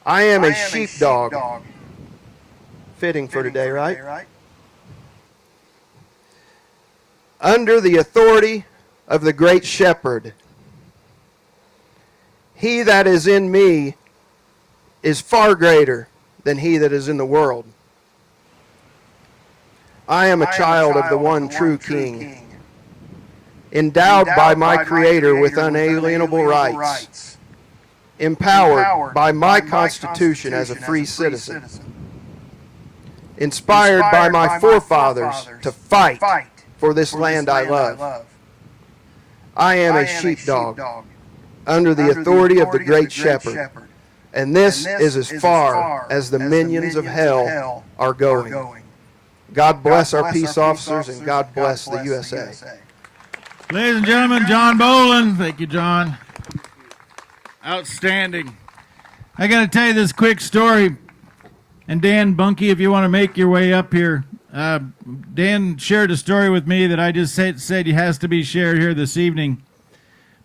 I am a sheepdog. Fitting for today, right? Under the authority of the great shepherd. He that is in me is far greater than he that is in the world. I am a child of the one true King, endowed by my Creator with unalienable rights, empowered by my Constitution as a free citizen, inspired by my forefathers to fight for this land I love. I am a sheepdog under the authority of the great shepherd, and this is as far as the minions of hell are going. God bless our peace officers, and God bless the USA. Ladies and gentlemen, John Boland. Thank you, John. Outstanding. I got to tell you this quick story. And Dan Bunky, if you want to make your way up here, Dan shared a story with me that I just said has to be shared here this evening.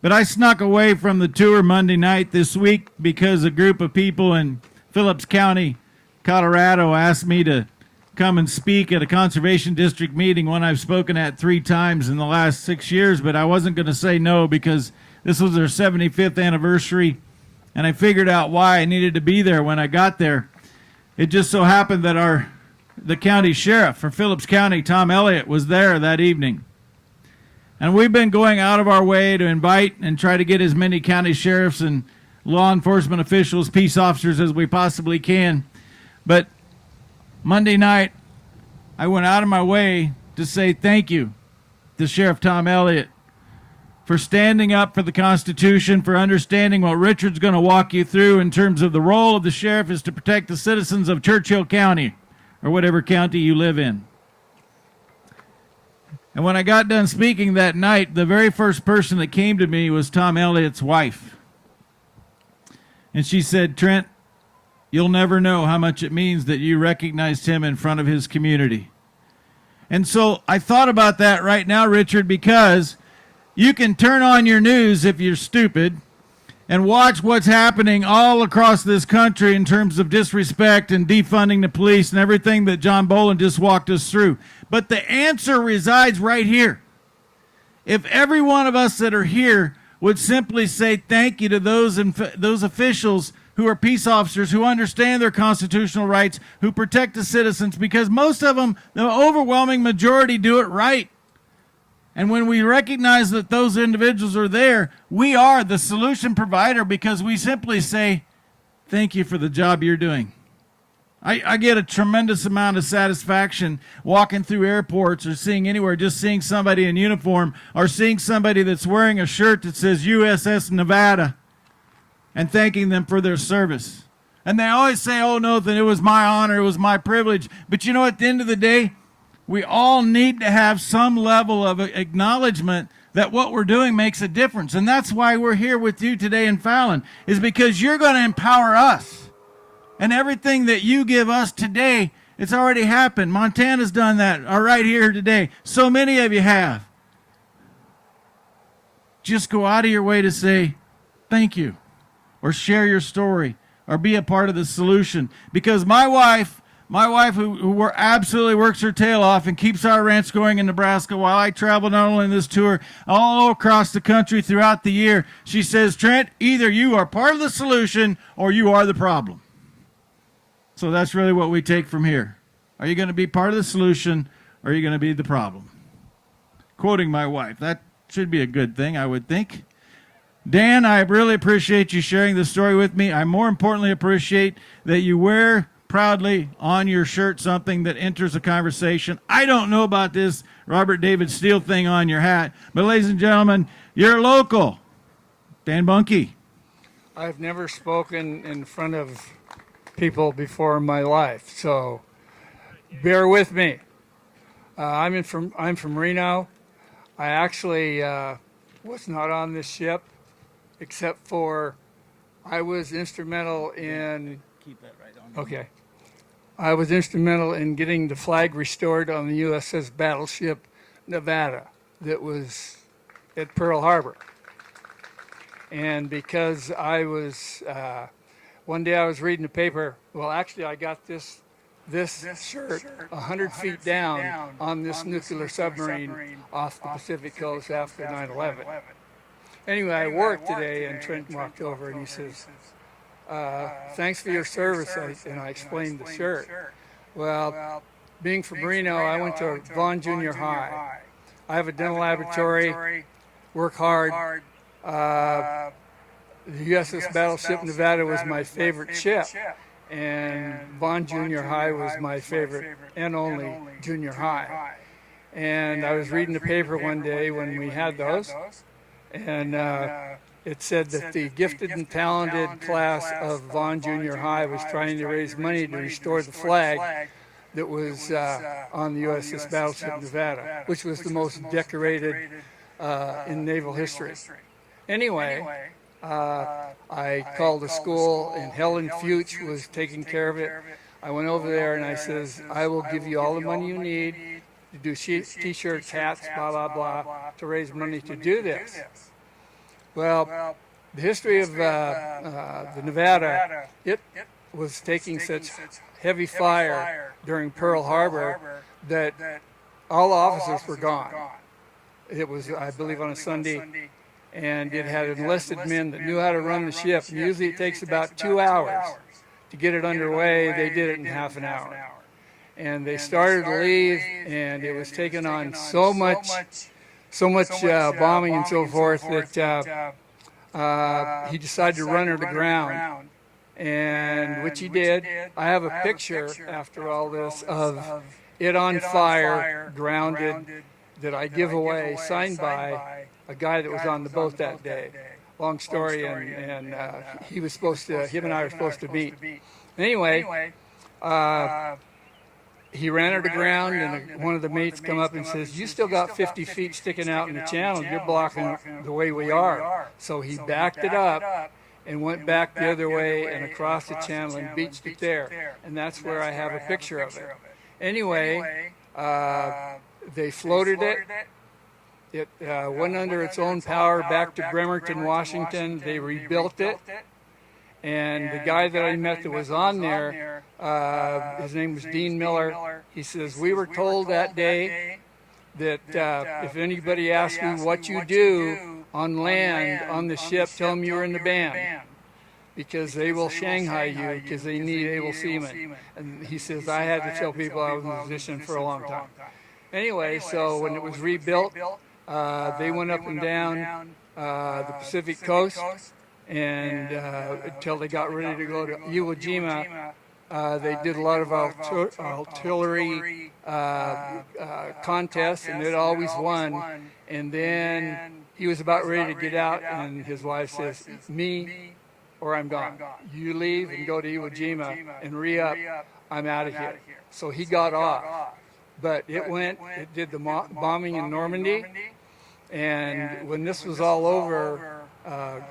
But I snuck away from the tour Monday night this week because a group of people in Phillips County, Colorado, asked me to come and speak at a conservation district meeting, one I've spoken at 3 times in the last 6 years, but I wasn't going to say no because this was their 75th anniversary, and I figured out why I needed to be there when I got there. It just so happened that the county sheriff for Phillips County, Tom Elliott, was there that evening. And we've been going out of our way to invite and try to get as many county sheriffs and law enforcement officials, peace officers as we possibly can. But Monday night, I went out of my way to say thank you to Sheriff Tom Elliott for standing up for the Constitution, for understanding what Richard's going to walk you through in terms of the role of the sheriff is to protect the citizens of Churchill County, or whatever county you live in. And when I got done speaking that night, the very first person that came to me was Tom Elliott's wife. And she said, Trent, you'll never know how much it means that you recognized him in front of his community. And so I thought about that right now, Richard, because you can turn on your news if you're stupid and watch what's happening all across this country in terms of disrespect and defunding the police and everything that John Bolin just walked us through. But the answer resides right here. If every one of us that are here would simply say thank you to those officials who are peace officers, who understand their constitutional rights, who protect the citizens, because most of them, the overwhelming majority, do it right. And when we recognize that those individuals are there, we are the solution provider because we simply say, thank you for the job you're doing. I get a tremendous amount of satisfaction walking through airports or seeing anywhere, just seeing somebody in uniform or seeing somebody that's wearing a shirt that says USS Nevada and thanking them for their service. And they always say, oh, no, that it was my honor, it was my privilege. But you know, at the end of the day, we all need to have some level of acknowledgement that what we're doing makes a difference. And that's why we're here with you today in Fallon, is because you're going to empower us. And everything that you give us today, it's already happened. Montana's done that right here today. So many of you have. Just go out of your way to say thank you, or share your story, or be a part of the solution. Because my wife who absolutely works her tail off and keeps our ranch going in Nebraska while I travel not only in this tour, all across the country throughout the year, she says, Trent, either you are part of the solution or you are the problem. So that's really what we take from here. Are you going to be part of the solution or are you going to be the problem? Quoting my wife. That should be a good thing, I would think. Dan, I really appreciate you sharing this story with me. I more importantly appreciate that you wear proudly on your shirt something that enters a conversation. I don't know about this Robert David Steele thing on your hat, but ladies and gentlemen, you're local. Dan Bunke. I've never spoken in front of people before in my life, so bear with me. I'm from Reno. I actually was not on this ship, except for I was instrumental in. Keep that right on. Okay. I was instrumental in getting the flag restored on the USS Battleship Nevada that was at Pearl Harbor. And because I was, one day I was reading the paper, well, actually I got this shirt 100 feet down on this nuclear submarine off the Pacific coast after 9/11. Anyway, I worked today, and Trent walked over and he says, thanks for your service, and I explained the shirt. Well, being from Reno, I went to Vaughn Junior High. I have a dental laboratory, work hard. The USS Battleship Nevada was my favorite ship, and Vaughn Junior High was my favorite and only junior high. And I was reading the paper one day when we had those, and it said that the gifted and talented class of Vaughn Junior High was trying to raise money to restore the flag that was on the USS Battleship Nevada, which was the most decorated in naval history. Anyway, I called the school, and Helen Fuchs was taking care of it. I went over there and I says, I will give you all the money you need to do t-shirts, hats, blah, blah, blah, to raise money to do this. Well, the history of the Nevada, it was taking such heavy fire during Pearl Harbor that all the officers were gone. It was, I believe, on a Sunday, and it had enlisted men that knew how to run the ship. And usually it takes about 2 hours to get it underway. They did it in half an hour. And they started to leave, and it was taking on so much bombing and so forth that he decided to run her to ground, and which he did. I have a picture after all this of it on fire, grounded, that I give away, signed by a guy that was on the boat that day. Long story, and he was supposed to, him and I were supposed to meet. Anyway, he ran her to ground, and one of the mates come up and says, "You still got 50 feet sticking out in the channel. You're blocking the way we are." So he backed it up and went back the other way and across the channel and beached it there. And that's where I have a picture of it. Anyway, they floated it. It went under its own power back to Bremerton, Washington. They rebuilt it. And the guy that I met that was on there, his name was Dean Miller. He says, "We were told that day that if anybody asks me what you do on land, on the ship, tell them you're in the band, because they will Shanghai you because they need able seamen." And he says, I had to tell people I was a musician for a long time. Anyway, so when it was rebuilt, they went up and down the Pacific coast, and until they got ready to go to Iwo Jima, they did a lot of artillery contests, and it always won. And then he was about ready to get out, and his wife says, "Me or I'm gone. You leave and go to Iwo Jima and re-up. I'm out of here." So he got off. But it did the bombing in Normandy. And when this was all over, a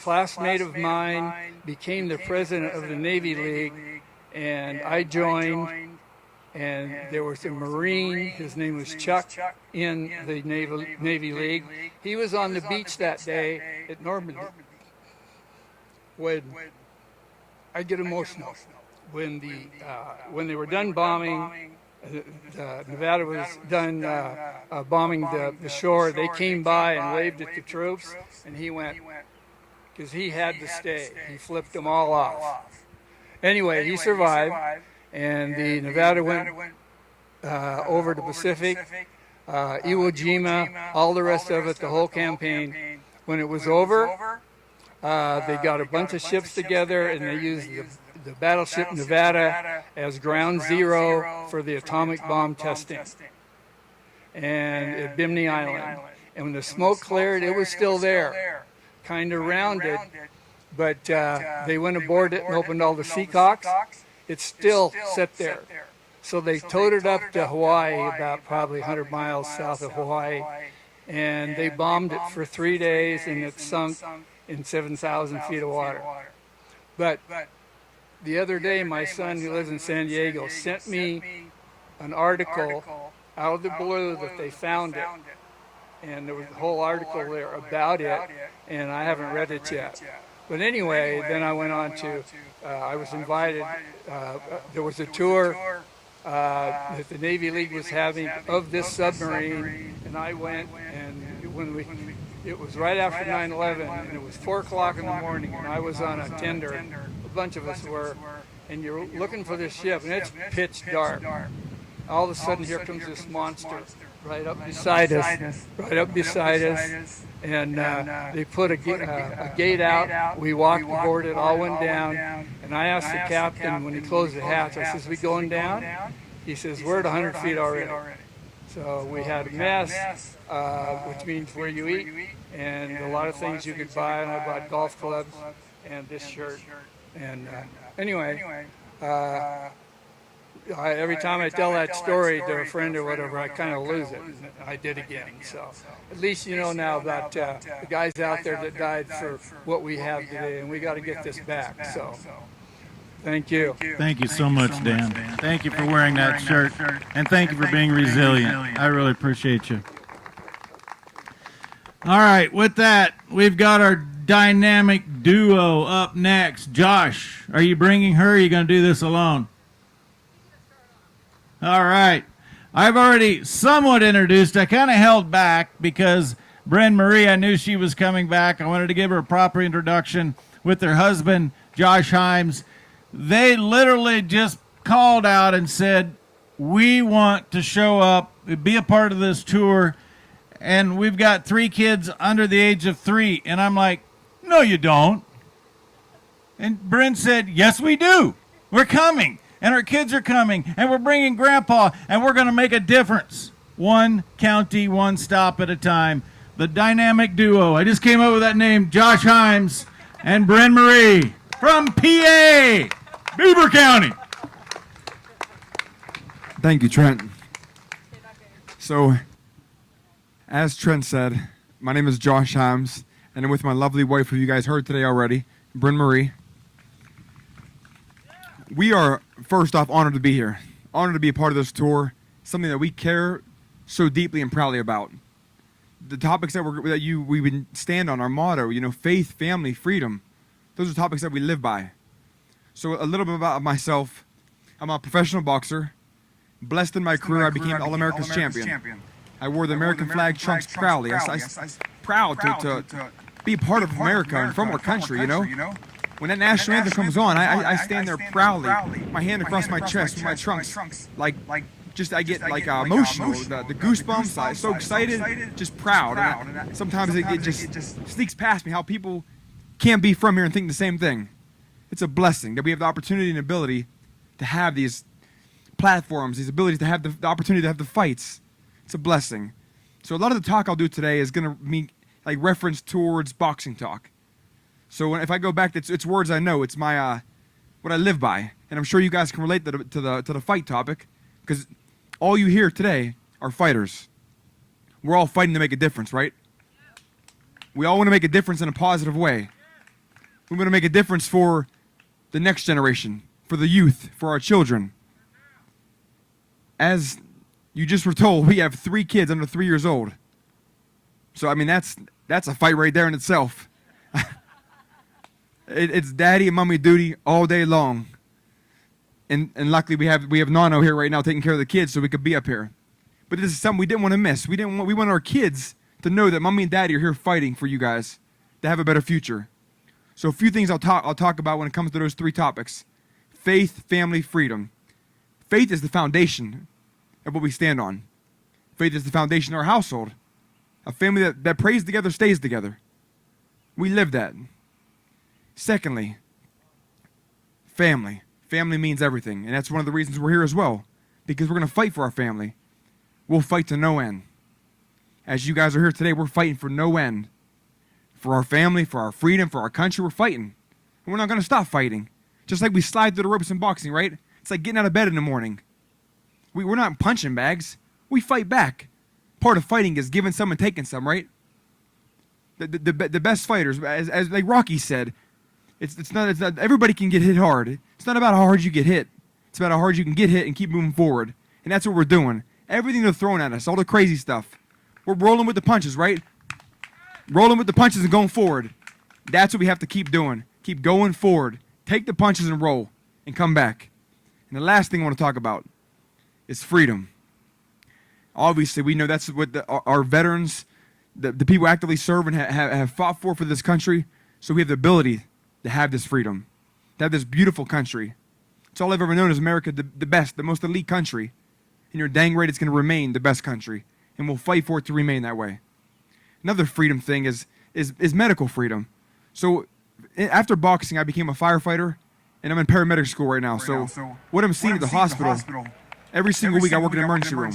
classmate of mine became the president of the Navy League, and I joined, and there was a Marine, his name was Chuck, in the Navy League. He was on the beach that day at Normandy. When I get emotional, when they were done bombing, Nevada was done bombing the shore, they came by and waved at the troops, and he went, because he had to stay. He flipped them all off. Anyway, he survived, and the Nevada went over to Pacific, Iwo Jima, all the rest of it, the whole campaign. When it was over, they got a bunch of ships together, and they used the battleship Nevada as ground zero for the atomic bomb testing, and at Bimini Island. And when the smoke cleared, it was still there, kind of rounded, but they went aboard it and opened all the seacocks. It's still set there. So they towed it up to Hawaii, about probably 100 miles south of Hawaii, and they bombed it for 3 days, and it sunk in 7,000 feet of water. But the other day, my son, who lives in San Diego, sent me an article out of the blue that they found it. And there was a whole article there about it, and I haven't read it yet. But anyway, then I went on to, I was invited, there was a tour that the Navy League was having of this submarine, and I went, and it was right after 9/11, and it was 4 o'clock in the morning, and I was on a tender, a bunch of us were, and you're looking for this ship, and it's pitch dark. All of a sudden, here comes this monster right up beside us, and they put a gate out. We walked aboard it, all went down, and I asked the captain when he closed the hatch, I says, "We going down?" He says, "We're at 100 feet already." So we had a mess, which means where you eat, and a lot of things you could buy, and I bought golf clubs and this shirt. And anyway, every time I tell that story to a friend or whatever, I kind of lose it. I did again. So at least you know now about the guys out there that died for what we have today, and we got to get this back. So thank you. Thank you so much, Dan. Thank you for wearing that shirt, and thank you for being resilient. I really appreciate you. All right, with that, we've got our dynamic duo up next. Josh, are you bringing her, or are you going to do this alone? All right. I've already somewhat introduced. I kind of held back because Bryn Marie, I knew she was coming back. I wanted to give her a proper introduction with her husband, Josh Himes. They literally just called out and said, "We want to show up, be a part of this tour, and we've got 3 kids under the age of 3. And I'm like, "No, you don't." And Bryn said, "Yes, we do. We're coming. And our kids are coming, and we're bringing Grandpa, and we're going to make a difference. One county, one stop at a time." The dynamic duo. I just came up with that name, Josh Himes and Bryn Marie from PA, Beaver County. Thank you, Trent. So, as Trent said, my name is Josh Himes, and I'm with my lovely wife, who you guys heard today already, Bryn Marie. We are, first off, honored to be here. Honored to be a part of this tour, something that we care so deeply and proudly about. The topics that we would stand on, our motto, faith, family, freedom. Those are topics that we live by. So a little bit about myself. I'm a professional boxer. Blessed in my career, I became All-America's champion. I wore the American flag trunks proudly. I'm proud to be a part of America and from our country, When that national anthem comes on, I stand there proudly, my hand across my chest with my trunks, I get emotional, the goosebumps, I'm so excited, just proud. And sometimes it just sneaks past me how people can't be from here and think the same thing. It's a blessing that we have the opportunity and ability to have these platforms, these abilities to have the opportunity to have the fights. It's a blessing. So a lot of the talk I'll do today is going to be reference towards boxing talk. So if I go back, it's words I know. It's my what I live by, and I'm sure you guys can relate to the fight topic, because all you hear today are fighters. We're all fighting to make a difference, right? We all want to make a difference in a positive way. We want to make a difference for the next generation, for the youth, for our children. As you just were told, we have 3 kids under 3 years old. So that's a fight right there in itself. It's daddy and mommy duty all day long. And luckily we have Nano here right now taking care of the kids so we could be up here. But this is something we didn't want to miss. We want our kids to know that mommy and daddy are here fighting for you guys to have a better future. So a few things I'll talk about when it comes to those 3 topics. Faith, family, freedom. Faith is the foundation of what we stand on. Faith is the foundation of our household. A family that prays together stays together. We live that. Secondly, family. Family means everything, and that's one of the reasons we're here as well, because we're going to fight for our family. We'll fight to no end. As you guys are here today, we're fighting for no end. For our family, for our freedom, for our country, we're fighting. And we're not going to stop fighting. Just like we slide through the ropes in boxing, right? It's like getting out of bed in the morning. We're not punching bags. We fight back. Part of fighting is giving some and taking some, right? The best fighters, as like Rocky said, it's not everybody can get hit hard. It's not about how hard you get hit. It's about how hard you can get hit and keep moving forward. And that's what we're doing. Everything they're throwing at us, all the crazy stuff. We're rolling with the punches, right? Rolling with the punches and going forward. That's what we have to keep doing. Keep going forward. Take the punches and roll and come back. And the last thing I want to talk about is freedom. Obviously, we know that's what our veterans, the people actively serve and have fought for this country. So we have the ability to have this freedom, to have this beautiful country. It's all I've ever known as America, the best, the most elite country. And you're dang right it's going to remain the best country. And we'll fight for it to remain that way. Another freedom thing is medical freedom. So after boxing, I became a firefighter, and I'm in paramedic school right now. So what I'm seeing at the hospital, every single week I work in an emergency room.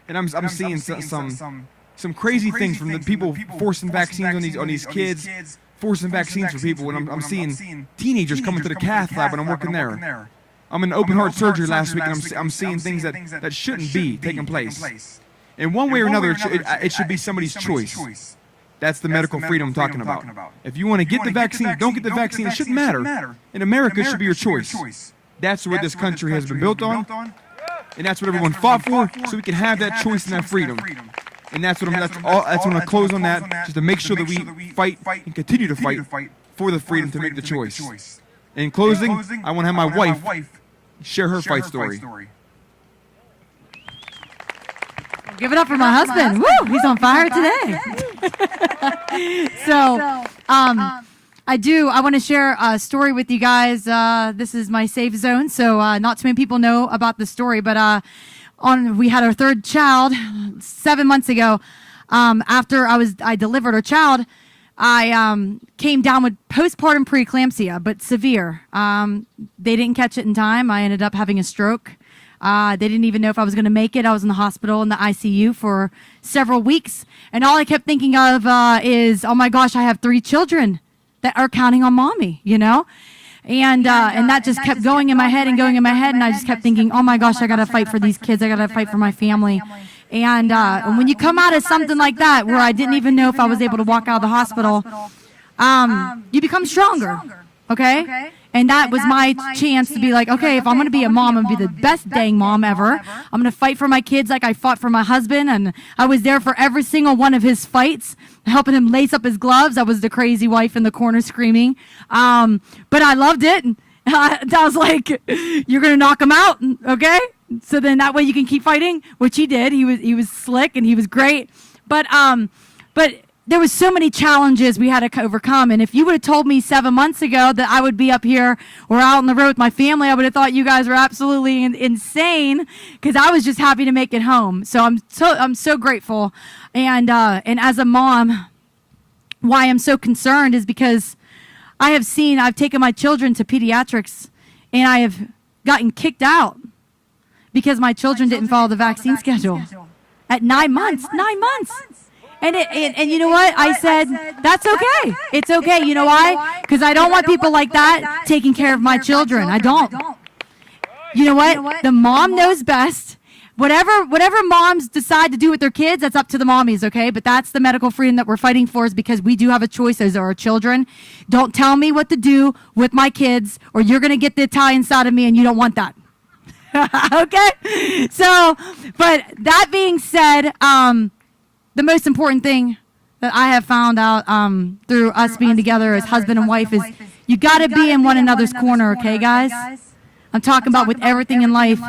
And I'm seeing some crazy things from the people forcing vaccines on these kids, forcing vaccines for people. And I'm seeing teenagers coming to the cath lab when I'm working there. I'm in open heart surgery last week, and I'm seeing things that shouldn't be taking place. In one way or another, it should be somebody's choice. That's the medical freedom I'm talking about. If you want to get the vaccine, don't get the vaccine. It shouldn't matter. In America, it should be your choice. That's what this country has been built on, and that's what everyone fought for, so we can have that choice and that freedom. And that's what I'm going to close on that, just to make sure that we fight and continue to fight for the freedom to make the choice. In closing, I want to have my wife share her fight story. Give it up for my husband. Woo! He's on fire today. So, I want to share a story with you guys. This is my safe zone, so not too many people know about the story, but we had our 3rd child 7 months ago. After I delivered our child, I came down with postpartum preeclampsia, but severe. They didn't catch it in time. I ended up having a stroke. They didn't even know if I was going to make it. I was in the hospital in the ICU for several weeks. And all I kept thinking of is, oh my gosh, I have 3 children that are counting on mommy, And that just kept going in my head and going in my head, and I just kept thinking, oh my gosh, I gotta fight for these kids, I gotta fight for my family. And when you come out of something like that, where I didn't even know if I was able to walk out of the hospital, you become stronger, okay? And that was my chance to be like, okay, if I'm going to be a mom, I'm going to be the best dang mom ever. I'm going to fight for my kids like I fought for my husband. And I was there for every single one of his fights, helping him lace up his gloves. I was the crazy wife in the corner screaming. But I loved it. And I was like, you're going to knock him out, okay? So then that way you can keep fighting, which he did. He was slick and he was great. But there was so many challenges we had to overcome. And if you would have told me 7 months ago that I would be up here or out on the road with my family, I would have thought you guys were absolutely insane, because I was just happy to make it home. So I'm so grateful. And as a mom, why I'm so concerned is because I've taken my children to pediatrics, and I have gotten kicked out because my children didn't follow the vaccine schedule at 9 months. 9 months. And you know what? I said, that's okay. It's okay. You know why? Because I don't want people like that taking care of my children. I don't. You know what? The mom knows best. Whatever moms decide to do with their kids, that's up to the mommies, okay? But that's the medical freedom that we're fighting for, is because we do have a choice. Those are our children. Don't tell me what to do with my kids, or you're going to get the Italian side of me, and you don't want that. Okay? So, but that being said, the most important thing that I have found out through us being together as husband and wife is you got to be in one another's corner, okay, guys? I'm talking about with everything in life.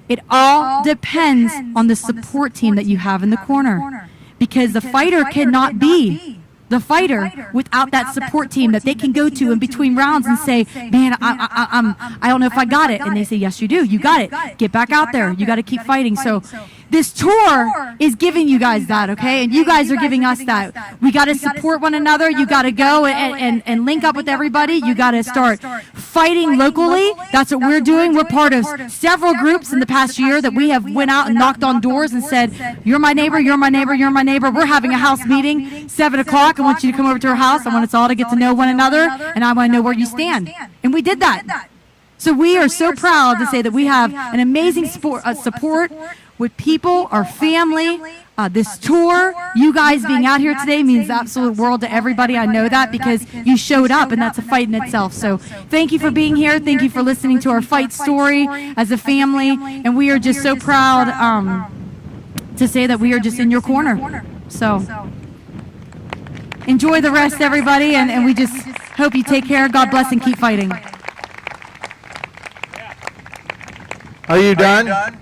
It all depends on the support team that you have in the corner, because the fighter cannot be the fighter without that support team that they can go to in between rounds and say, man, I don't know if I got it. And they say, yes, you do. You got it. Get back out there. You got to keep fighting. So this tour is giving you guys that, okay? And you guys are giving us that. We got to support one another. You got to go and link up with everybody. You got to start fighting locally. That's what we're doing. We're part of several groups in the past year that we have went out and knocked on doors and said, you're my neighbor, you're my neighbor, you're my neighbor. We're having a house meeting, 7 o'clock. I want you to come over to our house. I want us all to get to know one another, and I want to know where you stand. And we did that. So we are so proud to say that we have an amazing support with people, our family. This tour, you guys being out here today means the absolute world to everybody. I know that because you showed up, and that's a fight in itself. So thank you for being here. Thank you for listening to our fight story as a family. And we are just so proud to say that we are just in your corner. So enjoy the rest, everybody, and we just hope you take care. God bless and keep fighting. Are you done?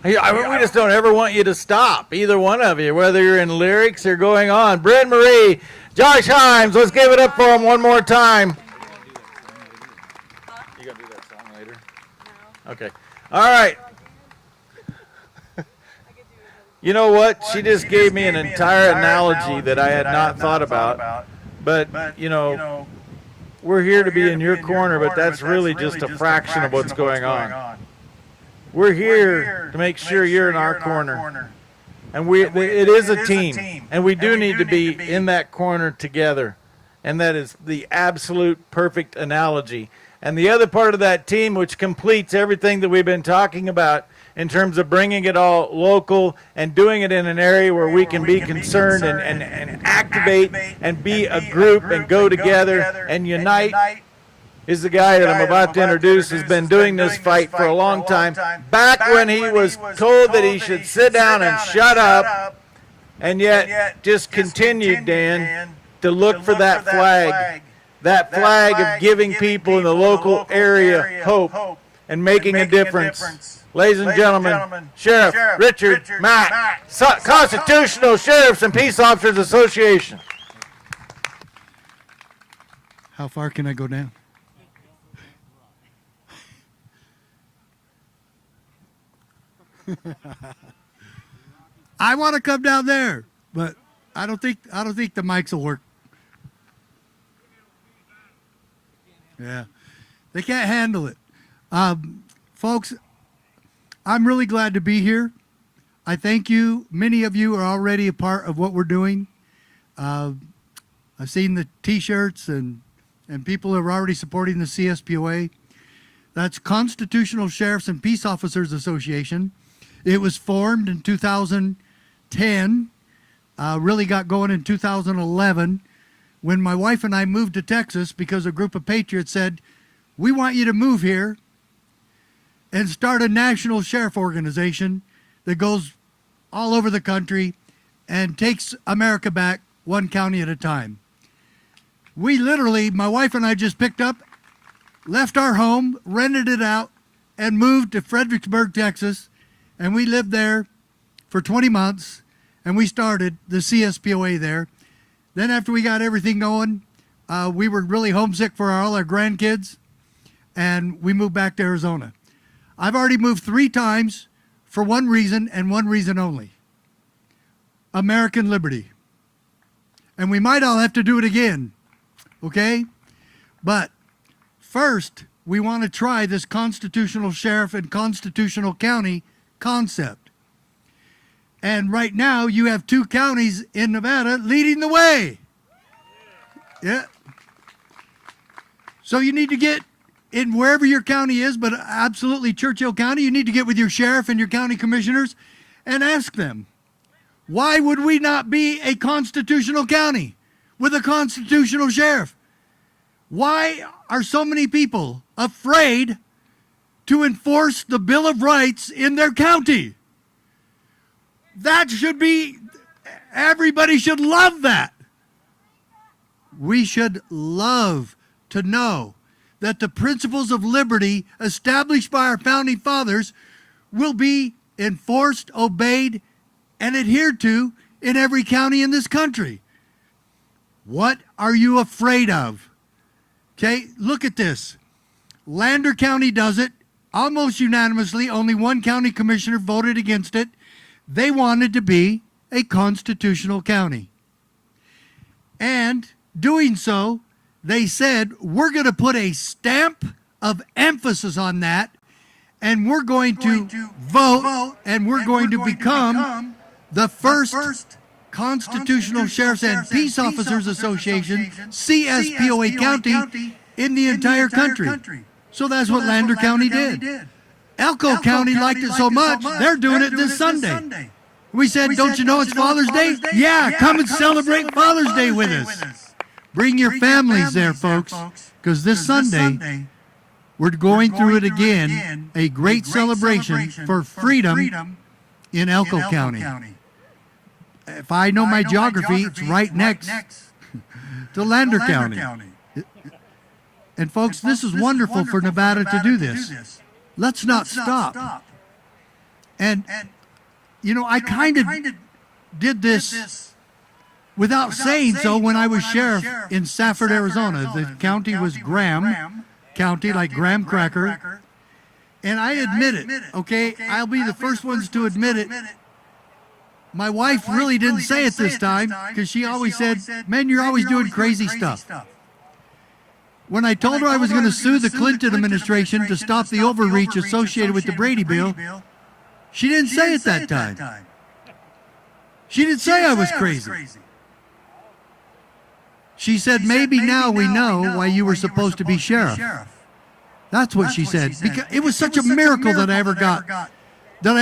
We just don't ever want you to stop, either one of you, whether you're in lyrics or going on. Bryn Marie, Josh Himes, let's give it up for them one more time. You going to do that song later? No. Okay. All right. You know what? She just gave me an entire analogy that I had not thought about. But, you know, we're here to be in your corner, but that's really just a fraction of what's going on. We're here to make sure you're in our corner. And it is a team. And we do need to be in that corner together. And that is the absolute perfect analogy. And the other part of that team, which completes everything that we've been talking about in terms of bringing it all local and doing it in an area where we can be concerned and activate and be a group and go together and unite, is the guy that I'm about to introduce, who's been doing this fight for a long time. Back when he was told that he should sit down and shut up, and yet just continued, Dan, to look for that flag of giving people in the local area hope and making a difference. Ladies and gentlemen, Sheriff Richard Mack, Constitutional Sheriffs and Peace Officers Association. How far can I go down? I want to come down there, but I don't think the mics will work. Yeah, they can't handle it. Folks, I'm really glad to be here. I thank you. Many of you are already a part of what we're doing. I've seen the T-shirts and and people who are already supporting the CSPOA. That's Constitutional Sheriffs and Peace Officers Association. It was formed in 2010, really got going in 2011, when my wife and I moved to Texas because a group of patriots said, we want you to move here and start a national sheriff organization that goes all over the country and takes America back one county at a time. We literally, my wife and I just picked up, left our home, rented it out, and moved to Fredericksburg, Texas, and we lived there for 20 months, and we started the CSPOA there. Then after we got everything going, we were really homesick for all our grandkids, and we moved back to Arizona. I've already moved 3 times for one reason and one reason only: American liberty. And we might all have to do it again, okay? But first, we want to try this constitutional sheriff and constitutional county concept. And right now, you have 2 counties in Nevada leading the way. Yeah. So you need to get in wherever your county is, but absolutely Churchill County, you need to get with your sheriff and your county commissioners and ask them, why would we not be a constitutional county with a constitutional sheriff? Why are so many people afraid to enforce the Bill of Rights in their county? That should be, everybody should love that. We should love to know that the principles of liberty established by our founding fathers will be enforced, obeyed, and adhered to in every county in this country. What are you afraid of? Okay, look at this. Lander County does it almost unanimously. Only one county commissioner voted against it. They wanted to be a constitutional county. And doing so, they said, we're going to put a stamp of emphasis on that, and we're going to vote, and we're going to become the first Constitutional Sheriffs and Peace Officers Association, CSPOA county, in the entire country. So that's what Lander County did. Elko County liked it so much, they're doing it this Sunday. We said, don't you know it's Father's Day? Yeah, come and celebrate Father's Day with us. Bring your families there, folks, because this Sunday, we're going through it again, a great celebration for freedom in Elko County. If I know my geography, it's right next to Lander County. And folks, this is wonderful for Nevada to do this. Let's not stop. And, you know, I kind of did this without saying so when I was sheriff in Safford, Arizona. The county was Graham County, like graham cracker. And I admit it, okay? I'll be the first ones to admit it. My wife really didn't say it this time because she always said, man, you're always doing crazy stuff. When I told her I was going to sue the Clinton administration to stop the overreach associated with the Brady Bill, she didn't say it that time. She didn't say I was crazy. She said, maybe now we know why you were supposed to be sheriff. That's what she said. Because it was such a miracle that I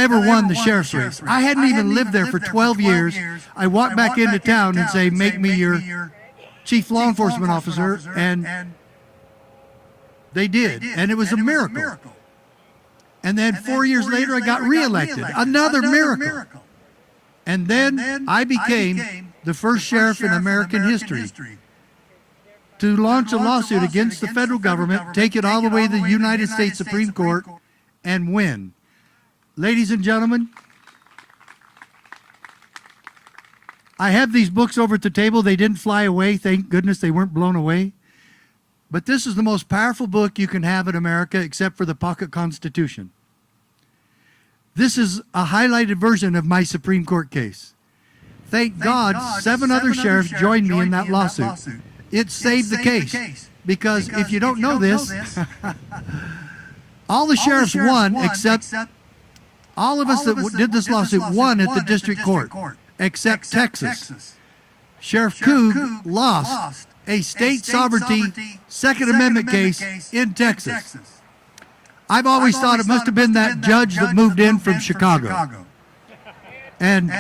ever won the sheriff's race. I hadn't even lived there for 12 years. I walked back into town and say, make me your chief law enforcement officer, and they did, and it was a miracle. And then 4 years later, I got reelected. Another miracle. And then I became the first sheriff in American history to launch a lawsuit against the federal government, take it all the way to the United States Supreme Court, and win. Ladies and gentlemen, I have these books over at the table. They didn't fly away. Thank goodness they weren't blown away. But this is the most powerful book you can have in America except for the Pocket Constitution. This is a highlighted version of my Supreme Court case. Thank God 7 other sheriffs joined me in that lawsuit. It saved the case. Because if you don't know this, all the sheriffs won except all of us that did this lawsuit won at the district court, except Texas. Sheriff Coog lost. a state sovereignty Second Amendment case in Texas. I've always thought it must have been that judge that moved in from Chicago. And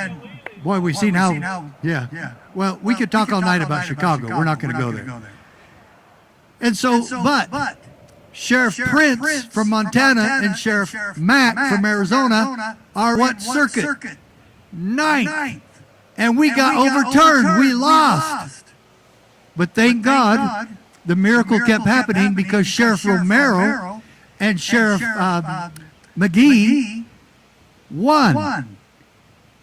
boy, we've seen how, yeah. Well, we could talk all night about Chicago. We're not going to go there. And so, but Sheriff Prince from Montana and Sheriff Mack from Arizona are what circuit? Ninth. And we got overturned. We lost. But thank God the miracle kept happening because Sheriff Romero and Sheriff McGee won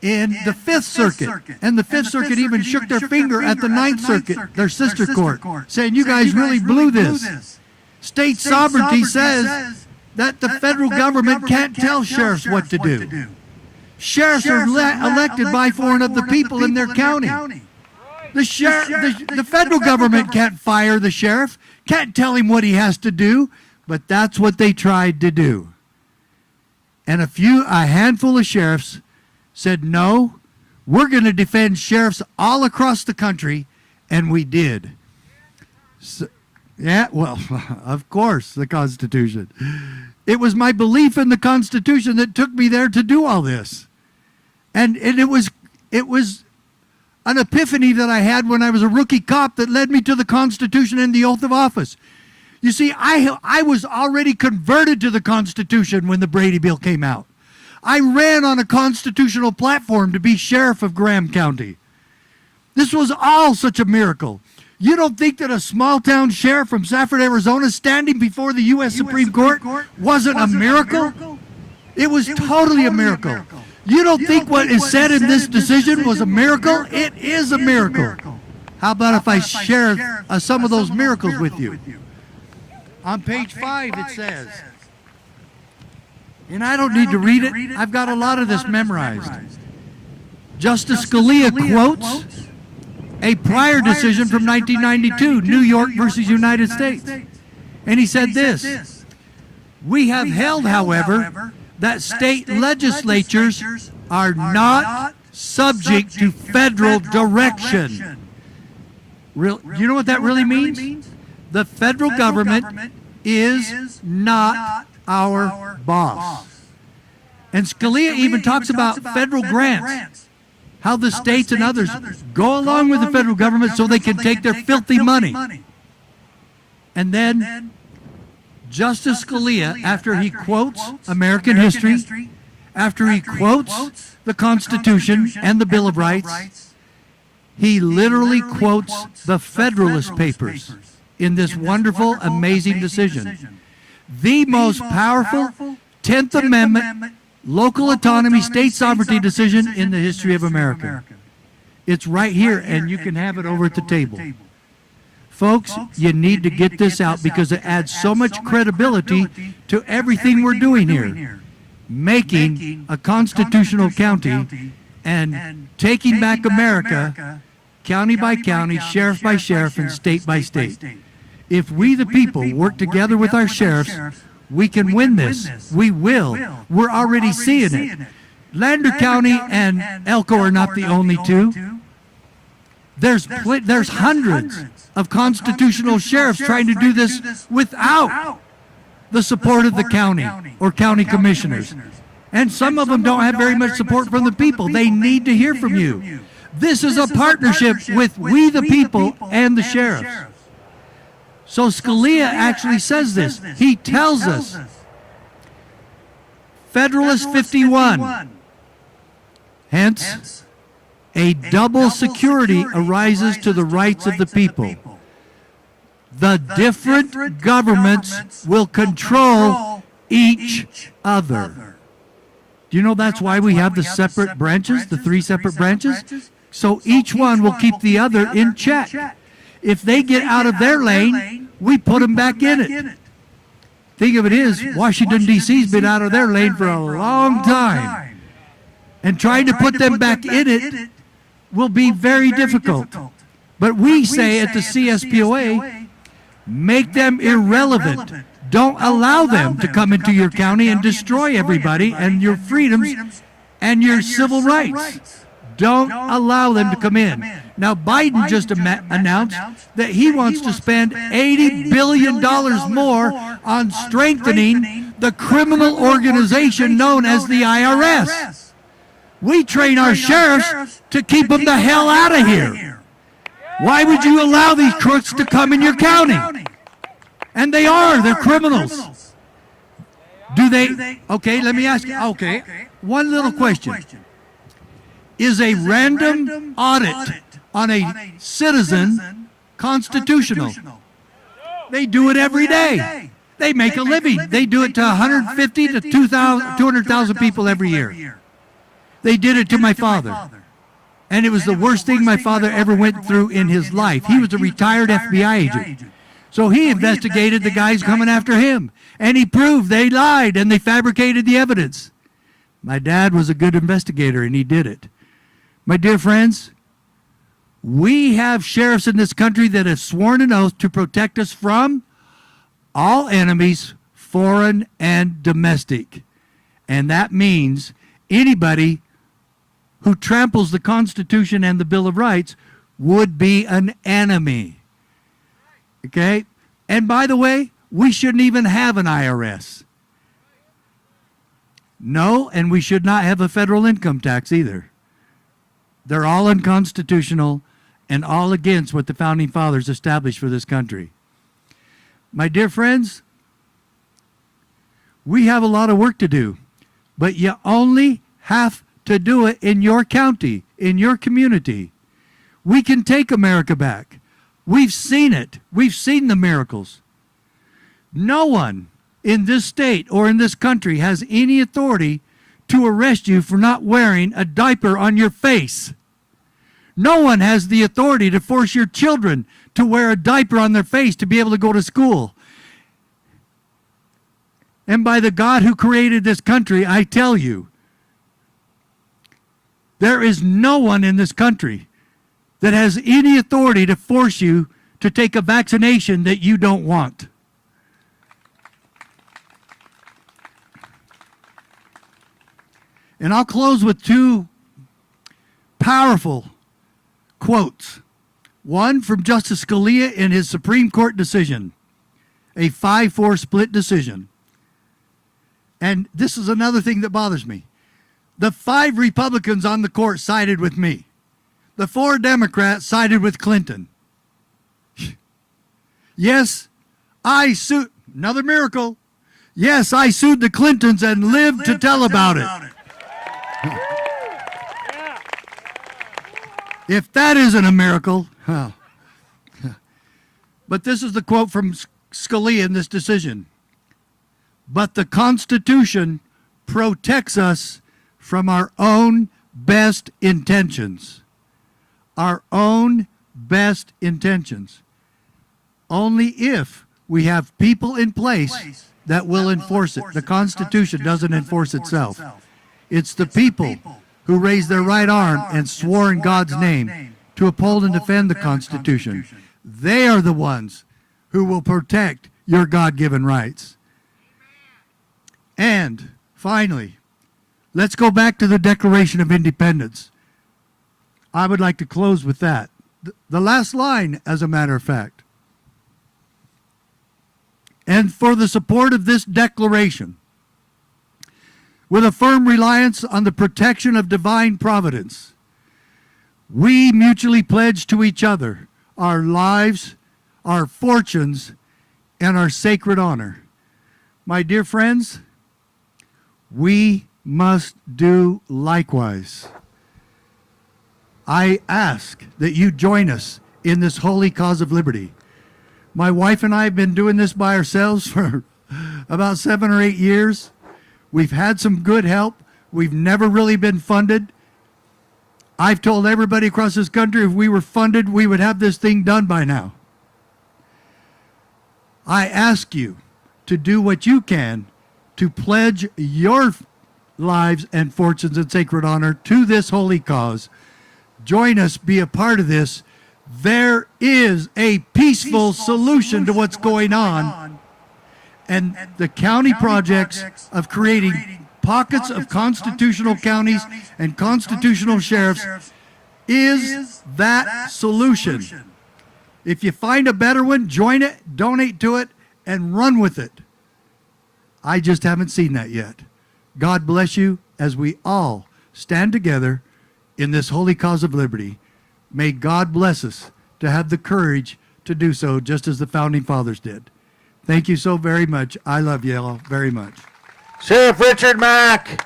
in the Fifth Circuit. And the Fifth Circuit even shook their finger at the Ninth Circuit, their sister court, saying, you guys really blew this. State sovereignty says that the federal government can't tell sheriffs what to do. Sheriffs are elected by for and of the people in their county. The federal government can't fire the sheriff, can't tell him what he has to do, but that's what they tried to do. And a handful of sheriffs said, no, we're going to defend sheriffs all across the country, and we did. So, yeah, well, of course, the Constitution. It was my belief in the Constitution that took me there to do all this. And it was an epiphany that I had when I was a rookie cop that led me to the Constitution and the oath of office. You see, I was already converted to the Constitution when the Brady Bill came out. I ran on a constitutional platform to be sheriff of Graham County. This was all such a miracle. You don't think that a small-town sheriff from Safford, Arizona, standing before the U.S. Supreme Court wasn't a miracle? It was totally a miracle. You don't think what is said in this decision was a miracle? It is a miracle. How about if I share some of those miracles with you? On page 5 it says, and I don't need to read it, I've got a lot of this memorized. Justice Scalia quotes a prior decision from 1992, New York versus United States. And he said this, we have held, however, that state legislatures are not subject to federal direction. You know what that really means? The federal government is not our boss. And Scalia even talks about federal grants, how the states and others go along with the federal government so they can take their filthy money. And then Justice Scalia, after he quotes American history, after he quotes the Constitution and the Bill of Rights, he literally quotes the Federalist Papers in this wonderful, amazing decision. The most powerful 10th Amendment local autonomy, state sovereignty decision in the history of America. It's right here, and you can have it over at the table. Folks, you need to get this out because it adds so much credibility to everything we're doing here. Making a constitutional county and taking back America county by county, sheriff by sheriff, and state by state. If we the people work together with our sheriffs, we can win this. We will. We're already seeing it. Lander County and Elko are not the only two. There's hundreds of constitutional sheriffs trying to do this without the support of the county or county commissioners. And some of them don't have very much support from the people. They need to hear from you. This is a partnership with we the people and the sheriffs. So Scalia actually says this. He tells us, Federalist 51, hence, a double security arises to the rights of the people. The different governments will control each other. Do you know that's why we have the separate branches, the 3 separate branches? So each one will keep the other in check. If they get out of their lane, we put them back in it. Think of it is, Washington, D.C.'s been out of their lane for a long time. And trying to put them back in it will be very difficult. But we say at the CSPOA, make them irrelevant. Don't allow them to come into your county and destroy everybody and your freedoms and your civil rights. Don't allow them to come in. Now, Biden just announced that he wants to spend $80 billion more on strengthening the criminal organization known as the IRS. We train our sheriffs to keep them the hell out of here. Why would you allow these crooks to come in your county? And they are. They're criminals. Do they? Okay, let me ask you. Okay, one little question. Is a random audit on a citizen constitutional? They do it every day. They make a living. They do it to 150 to 200,000 people every year. They did it to my father. And it was the worst thing my father ever went through in his life. He was a retired FBI agent. So he investigated the guys coming after him. And he proved they lied and they fabricated the evidence. My dad was a good investigator and he did it. My dear friends, we have sheriffs in this country that have sworn an oath to protect us from all enemies, foreign and domestic. And that means anybody who tramples the Constitution and the Bill of Rights would be an enemy. Okay? And by the way, we shouldn't even have an IRS. No, and we should not have a federal income tax either. They're all unconstitutional and all against what the Founding Fathers established for this country. My dear friends, we have a lot of work to do, but you only have to do it in your county, in your community. We can take America back. We've seen it. We've seen the miracles. No one in this state or in this country has any authority to arrest you for not wearing a diaper on your face. No one has the authority to force your children to wear a diaper on their face to be able to go to school. And by the God who created this country, I tell you, there is no one in this country that has any authority to force you to take a vaccination that you don't want. And I'll close with two powerful quotes. One from Justice Scalia in his Supreme Court decision, a 5-4 split decision. And this is another thing that bothers me. The 5 Republicans on the court sided with me. The 4 Democrats sided with Clinton. Yes, I sued, another miracle. Yes, I sued the Clintons and lived to tell about it. If that isn't a miracle, oh. But this is the quote from Scalia in this decision. But the Constitution protects us from our own best intentions. Our own best intentions. Only if we have people in place that will enforce it. The Constitution doesn't enforce itself. It's the people who raised their right arm and swore in God's name to uphold and defend the Constitution. They are the ones who will protect your God-given rights. And finally, let's go back to the Declaration of Independence. I would like to close with that. The last line, as a matter of fact. And for the support of this declaration, with a firm reliance on the protection of divine providence, we mutually pledge to each other our lives, our fortunes, and our sacred honor. My dear friends, we must do likewise. I ask that you join us in this holy cause of liberty. My wife and I have been doing this by ourselves for about 7 or 8 years. We've had some good help. We've never really been funded. I've told everybody across this country if we were funded, we would have this thing done by now. I ask you to do what you can to pledge your lives and fortunes and sacred honor to this holy cause. Join us, be a part of this. There is a peaceful solution to what's going on. And the county projects of creating pockets of constitutional counties and constitutional sheriffs is that solution. If you find a better one, join it, donate to it, and run with it. I just haven't seen that yet. God bless you as we all stand together in this holy cause of liberty. May God bless us to have the courage to do so, just as the founding fathers did. Thank you so very much. I love you all very much. Sheriff Richard Mack.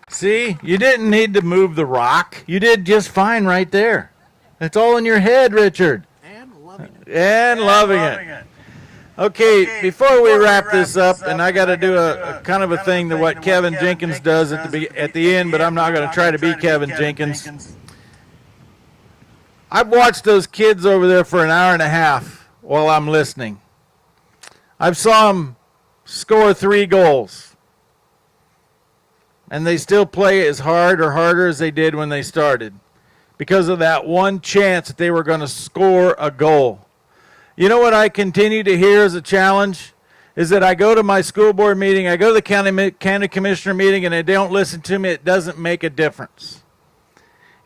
See, you didn't need to move the rock. You did just fine right there. It's all in your head, Richard. And loving it. And loving it. Okay, before we wrap this up, and I got to do a kind of a thing to what Kevin Jenkins does at the end, but I'm not going to try to be Kevin Jenkins. I've watched those kids over there for an hour and a half while I'm listening. I've saw them score 3 goals. And they still play as hard or harder as they did when they started because of that one chance that they were going to score a goal. You know what I continue to hear as a challenge is that I go to my school board meeting, I go to the county commissioner meeting, and they don't listen to me. It doesn't make a difference.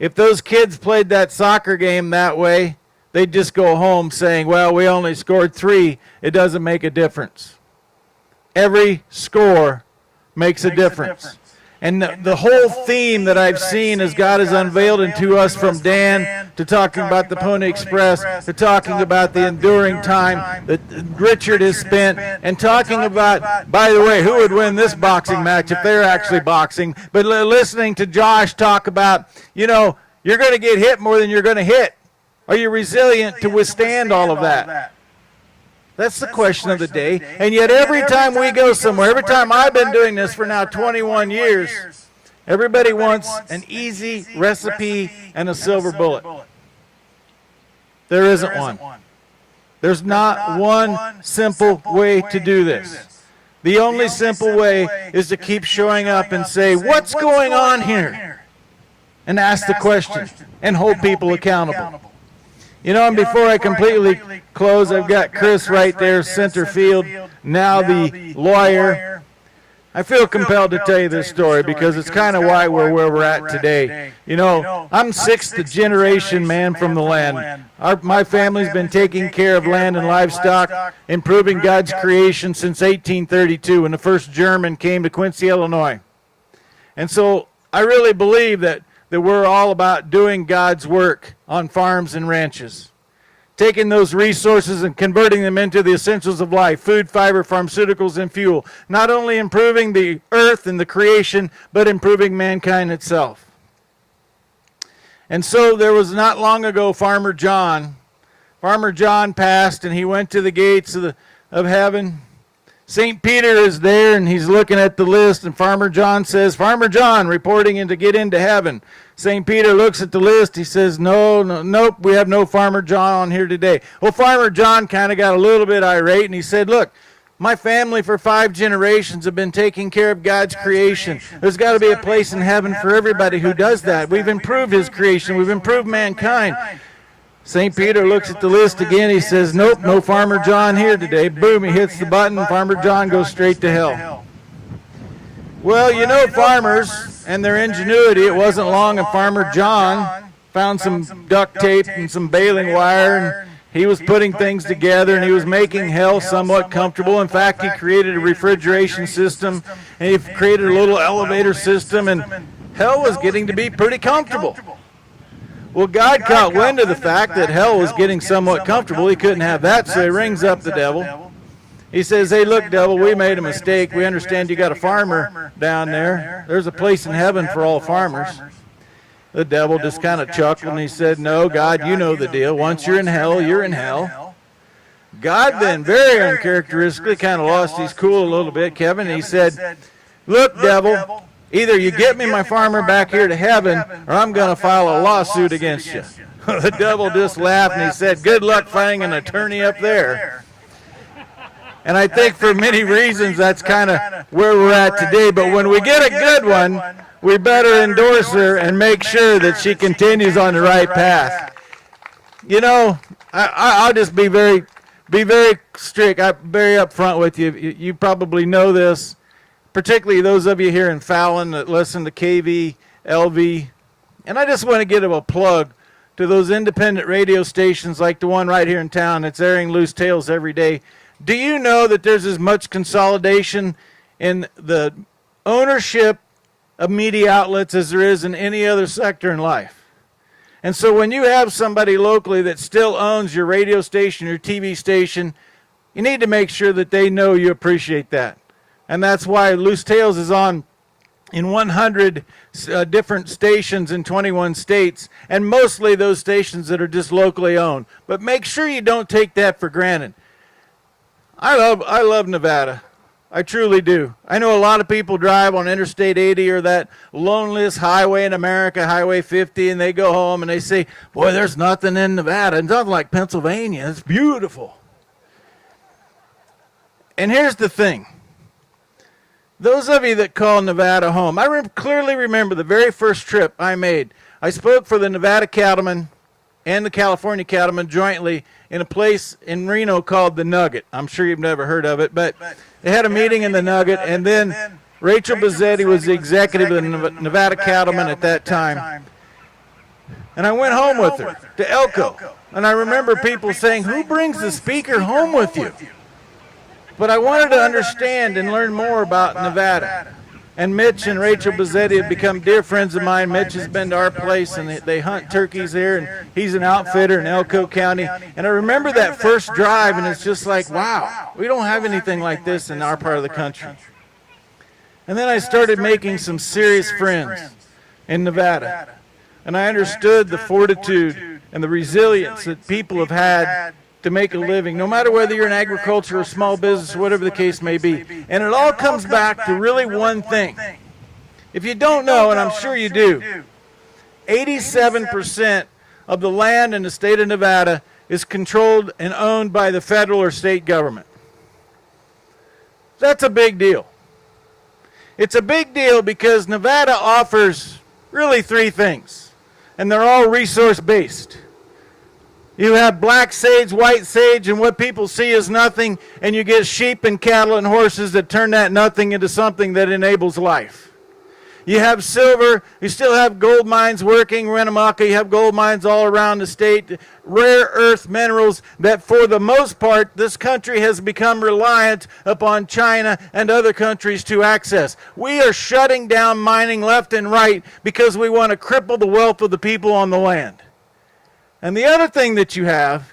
If those kids played that soccer game that way, they'd just go home saying, well, we only scored 3. It doesn't make a difference. Every score makes a difference. And the whole theme that I've seen as God has unveiled into us, from Dan to talking about the Pony Express, to talking about the enduring time that Richard has spent, and talking about, by the way, who would win this boxing match if they're actually boxing, but listening to Josh talk about, you know, you're going to get hit more than you're going to hit. Are you resilient to withstand all of that? That's the question of the day. And yet every time we go somewhere, every time I've been doing this for now 21 years, everybody wants an easy recipe and a silver bullet. There isn't one. There's not one simple way to do this. The only simple way is to keep showing up and say, what's going on here? And ask the question and hold people accountable. You know, and before I completely close, I've got Chris right there, center field, now the lawyer. I feel compelled to tell you this story because it's kind of why we're where we're at today. You know, I'm 6th generation man from the land. My family's been taking care of land and livestock, improving God's creation since 1832 when the first German came to Quincy, Illinois. And so I really believe that we're all about doing God's work on farms and ranches, taking those resources and converting them into the essentials of life: food, fiber, pharmaceuticals, and fuel. Not only improving the earth and the creation, but improving mankind itself. And so there was not long ago Farmer John. Farmer John passed, and he went to the gates of heaven. St. Peter is there, and he's looking at the list, and Farmer John says, Farmer John reporting in to get into heaven. St. Peter looks at the list. He says, nope, we have no Farmer John on here today. Well, Farmer John kind of got a little bit irate, and he said, look, my family for 5 generations have been taking care of God's creation. There's got to be a place in heaven for everybody who does that. We've improved his creation. We've improved mankind. St. Peter looks at the list again. He says, nope, no Farmer John here today. Boom, he hits the button. Farmer John goes straight to hell. Well, you know farmers and their ingenuity. It wasn't long and Farmer John found some duct tape and some baling wire, and he was putting things together, and he was making hell somewhat comfortable. In fact, he created a refrigeration system, and he created a little elevator system, and hell was getting to be pretty comfortable. Well, God caught wind of the fact that hell was getting somewhat comfortable. He couldn't have that, so he rings up the devil. He says, hey, look, devil, we made a mistake. We understand you got a farmer down there. There's a place in heaven for all farmers. The devil just kind of chuckled, and he said, no, God, you know the deal. Once you're in hell, you're in hell. God then, very uncharacteristically, kind of lost his cool a little bit, Kevin. And he said, look, devil, either you get me my farmer back here to heaven, or I'm going to file a lawsuit against you. The devil just laughed, and he said, good luck finding an attorney up there. And I think for many reasons that's kind of where we're at today. But when we get a good one, we better endorse her and make sure that she continues on the right path. You know, I'll just be very strict. I'm very upfront with you. You probably know this, particularly those of you here in Fallon that listen to KV, LV. And I just want to give a plug to those independent radio stations like the one right here in town that's airing Loose Tales every day. Do you know that there's as much consolidation in the ownership of media outlets as there is in any other sector in life? And so when you have somebody locally that still owns your radio station, your TV station, you need to make sure that they know you appreciate that. And that's why Loose Tales is on in 100 different stations in 21 states, and mostly those stations that are just locally owned. But make sure you don't take that for granted. I love Nevada. I truly do. I know a lot of people drive on Interstate 80 or that loneliest highway in America, Highway 50, and they go home and they say, boy, there's nothing in Nevada. It's nothing like Pennsylvania. It's beautiful. And here's the thing. Those of you that call Nevada home, I clearly remember the very first trip I made. I spoke for the Nevada Cattlemen and the California Cattlemen jointly in a place in Reno called the Nugget. I'm sure you've never heard of it, but they had a meeting in the Nugget, and then Rachel Bazzetti was the executive of the Nevada Cattlemen at that time. And I went home with her to Elko, and I remember people saying, who brings the speaker home with you? But I wanted to understand and learn more about Nevada. And Mitch and Rachel Bazzetti have become dear friends of mine. Mitch has been to our place, and they hunt turkeys there, and he's an outfitter in Elko County. And I remember that first drive, and it's just like, wow, we don't have anything like this in our part of the country. And then I started making some serious friends in Nevada. And I understood the fortitude and the resilience that people have had to make a living, no matter whether you're in agriculture or small business or whatever the case may be. And it all comes back to really one thing. If you don't know, and I'm sure you do, 87% of the land in the state of Nevada is controlled and owned by the federal or state government. That's a big deal. It's a big deal because Nevada offers really three things, and they're all resource-based. You have black sage, white sage, and what people see as nothing, and you get sheep and cattle and horses that turn that nothing into something that enables life. You have silver, you still have gold mines working, Winnemucca, you have gold mines all around the state, rare earth minerals that for the most part this country has become reliant upon China and other countries to access. We are shutting down mining left and right because we want to cripple the wealth of the people on the land. And the other thing that you have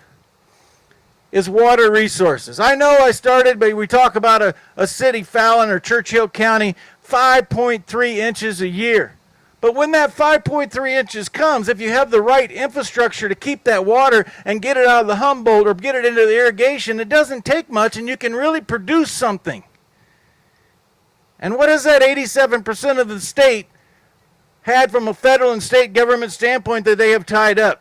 is water resources. I know I started, but we talk about a city, Fallon or Churchill County, 5.3 inches a year. But when that 5.3 inches comes, if you have the right infrastructure to keep that water and get it out of the Humboldt or get it into the irrigation, it doesn't take much and you can really produce something. And what is that 87% of the state had from a federal and state government standpoint that they have tied up?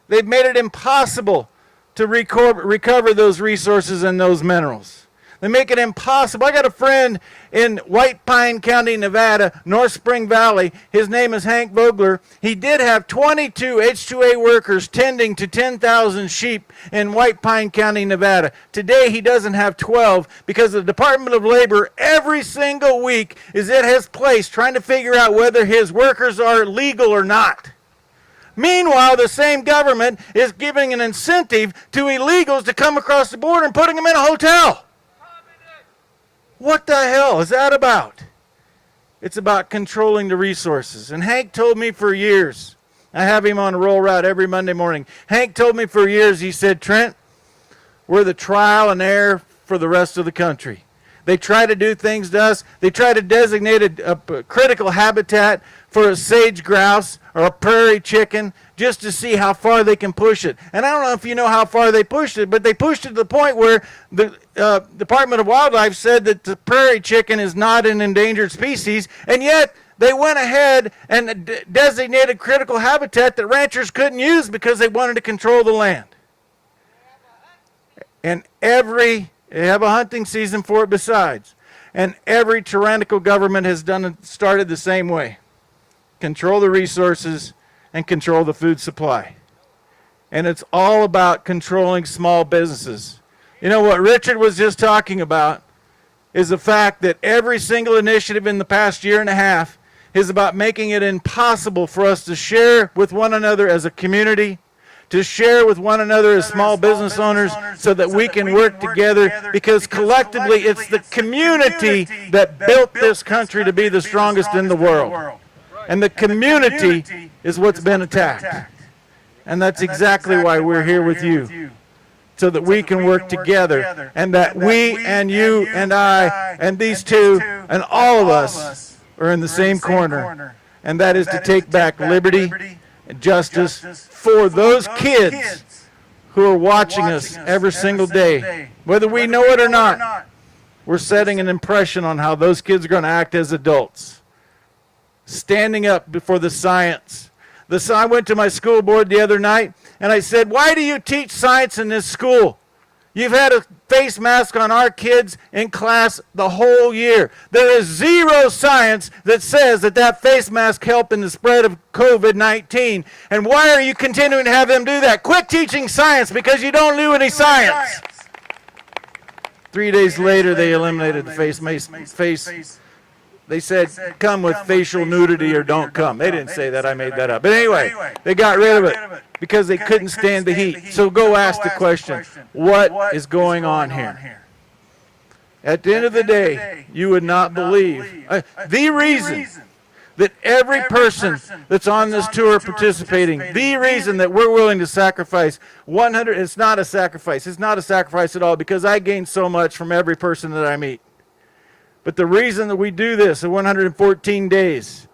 They've made it impossible to recover those resources and those minerals. They make it impossible. I got a friend in White Pine County, Nevada, North Spring Valley. His name is Hank Vogler. He did have 22 H2A workers tending to 10,000 sheep in White Pine County, Nevada. Today, he doesn't have 12 because the Department of Labor every single week is at his place trying to figure out whether his workers are legal or not. Meanwhile, the same government is giving an incentive to illegals to come across the border and putting them in a hotel. What the hell is that about? It's about controlling the resources. And Hank told me for years, I have him on a roll route every Monday morning. Hank told me for years, he said, Trent, we're the trial and error for the rest of the country. They try to do things to us. They try to designate a critical habitat for a sage grouse or a prairie chicken just to see how far they can push it. And I don't know if you know how far they pushed it, but they pushed it to the point where the Department of Wildlife said that the prairie chicken is not an endangered species, and yet they went ahead and designated critical habitat that ranchers couldn't use because they wanted to control the land. And they have a hunting season for it besides. And every tyrannical government has started the same way. Control the resources and control the food supply. And it's all about controlling small businesses. You know what Richard was just talking about is the fact that every single initiative in the past year and a half is about making it impossible for us to share with one another as a community, to share with one another as small business owners so that we can work together, because collectively it's the community that built this country to be the strongest in the world. And the community is what's been attacked. And that's exactly why we're here with you, so that we can work together, and that we and you and I and these two and all of us are in the same corner, and that is to take back liberty and justice for those kids who are watching us every single day. Whether we know it or not, we're setting an impression on how those kids are going to act as adults. Standing up before the science. I went to my school board the other night, and I said, why do you teach science in this school? You've had a face mask on our kids in class the whole year. There is zero science that says that face mask helped in the spread of COVID-19. And why are you continuing to have them do that? Quit teaching science, because you don't do any science. 3 days later, they eliminated the face. They said, come with facial nudity or don't come. They didn't say that. I made that up. But anyway, they got rid of it because they couldn't stand the heat. So go ask the question, what is going on here? At the end of the day, you would not believe. The reason that every person that's on this tour participating, the reason that we're willing to sacrifice 100, it's not a sacrifice. It's not a sacrifice at all, because I gain so much from every person that I meet. But the reason that we do this in 114 days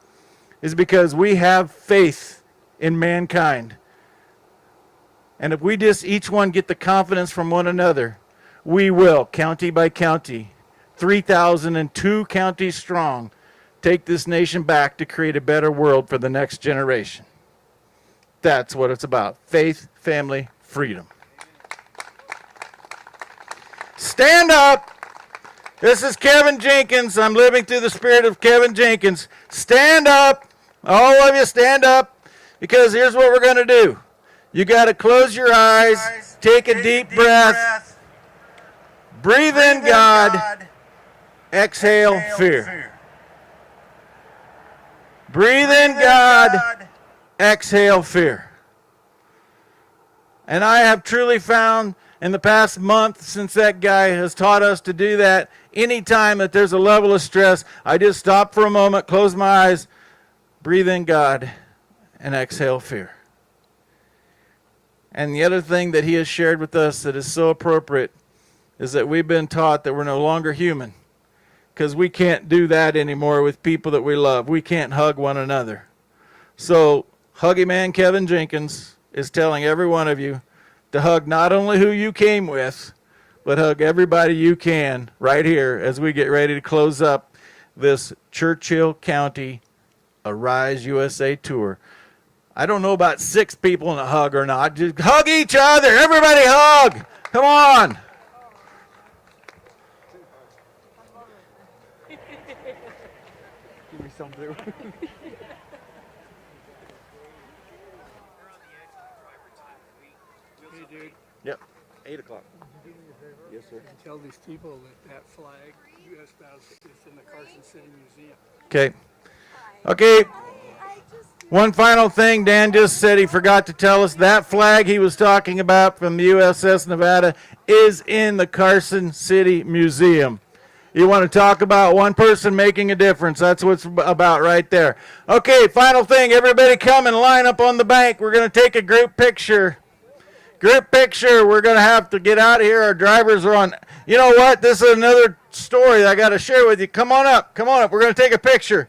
is because we have faith in mankind. And if we just each one get the confidence from one another, we will, county by county, 3,002 counties strong, take this nation back to create a better world for the next generation. That's what it's about. Faith, family, freedom. Stand up. This is Kevin Jenkins. I'm living through the spirit of Kevin Jenkins. Stand up. All of you stand up, because here's what we're going to do. You got to close your eyes, take a deep breath, breathe in God, exhale fear. Breathe in God, exhale fear. And I have truly found in the past month, since that guy has taught us to do that, anytime that there's a level of stress, I just stop for a moment, close my eyes, breathe in God, and exhale fear. And the other thing that he has shared with us that is so appropriate is that we've been taught that we're no longer human, because we can't do that anymore with people that we love. We can't hug one another. So Huggy Man Kevin Jenkins is telling every one of you to hug not only who you came with, but hug everybody you can right here as we get ready to close up this Churchill County Arise USA tour. I don't know about 6 people in a hug or not. Just hug each other. Everybody hug. Come on. Give me some too. Yep. 8 o'clock. Yes, sir. Tell these people that flag, U.S. battle, is in the Carson City Museum. Okay. Okay. One final thing, Dan just said he forgot to tell us that flag he was talking about from the USS Nevada is in the Carson City Museum. You want to talk about one person making a difference. That's what it's about right there. Okay, final thing. Everybody come and line up on the bank. We're going to take a group picture. Group picture. We're going to have to get out of here. Our drivers are on. You know what? This is another story that I got to share with you. Come on up. Come on up. We're going to take a picture.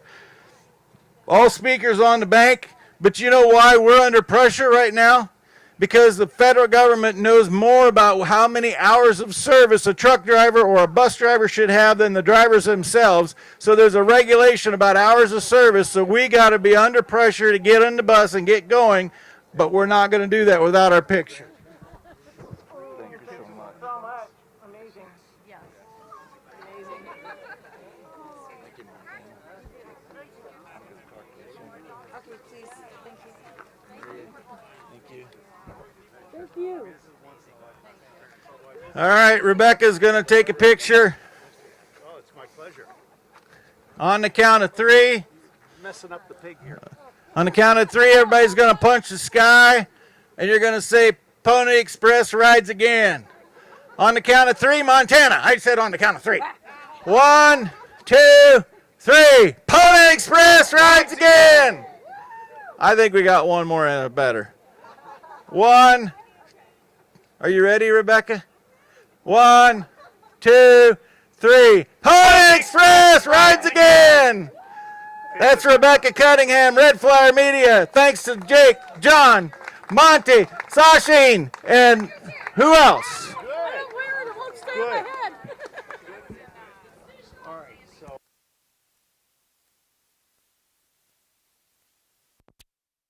All speakers on the bank. But you know why we're under pressure right now? Because the federal government knows more about how many hours of service a truck driver or a bus driver should have than the drivers themselves. So there's a regulation about hours of service. So we got to be under pressure to get on the bus and get going. But we're not going to do that without our picture. Thank you so much. Amazing. Yes. Amazing. All right, Rebecca's going to take a picture. Oh, it's my pleasure. On the count of 3. Messing up the pig here. On the count of 3, everybody's going to punch the sky, and you're going to say, Pony Express rides again. On the count of 3, Montana. I said on the count of 3. 1, 2, 3. Pony Express rides again. I think we got one more and better. 1. Are you ready, Rebecca? 1, 2, 3. Pony Express rides again. That's Rebecca Cunningham, Red Flyer Media. Thanks to Jake, John, Monty, Sashin, and who else?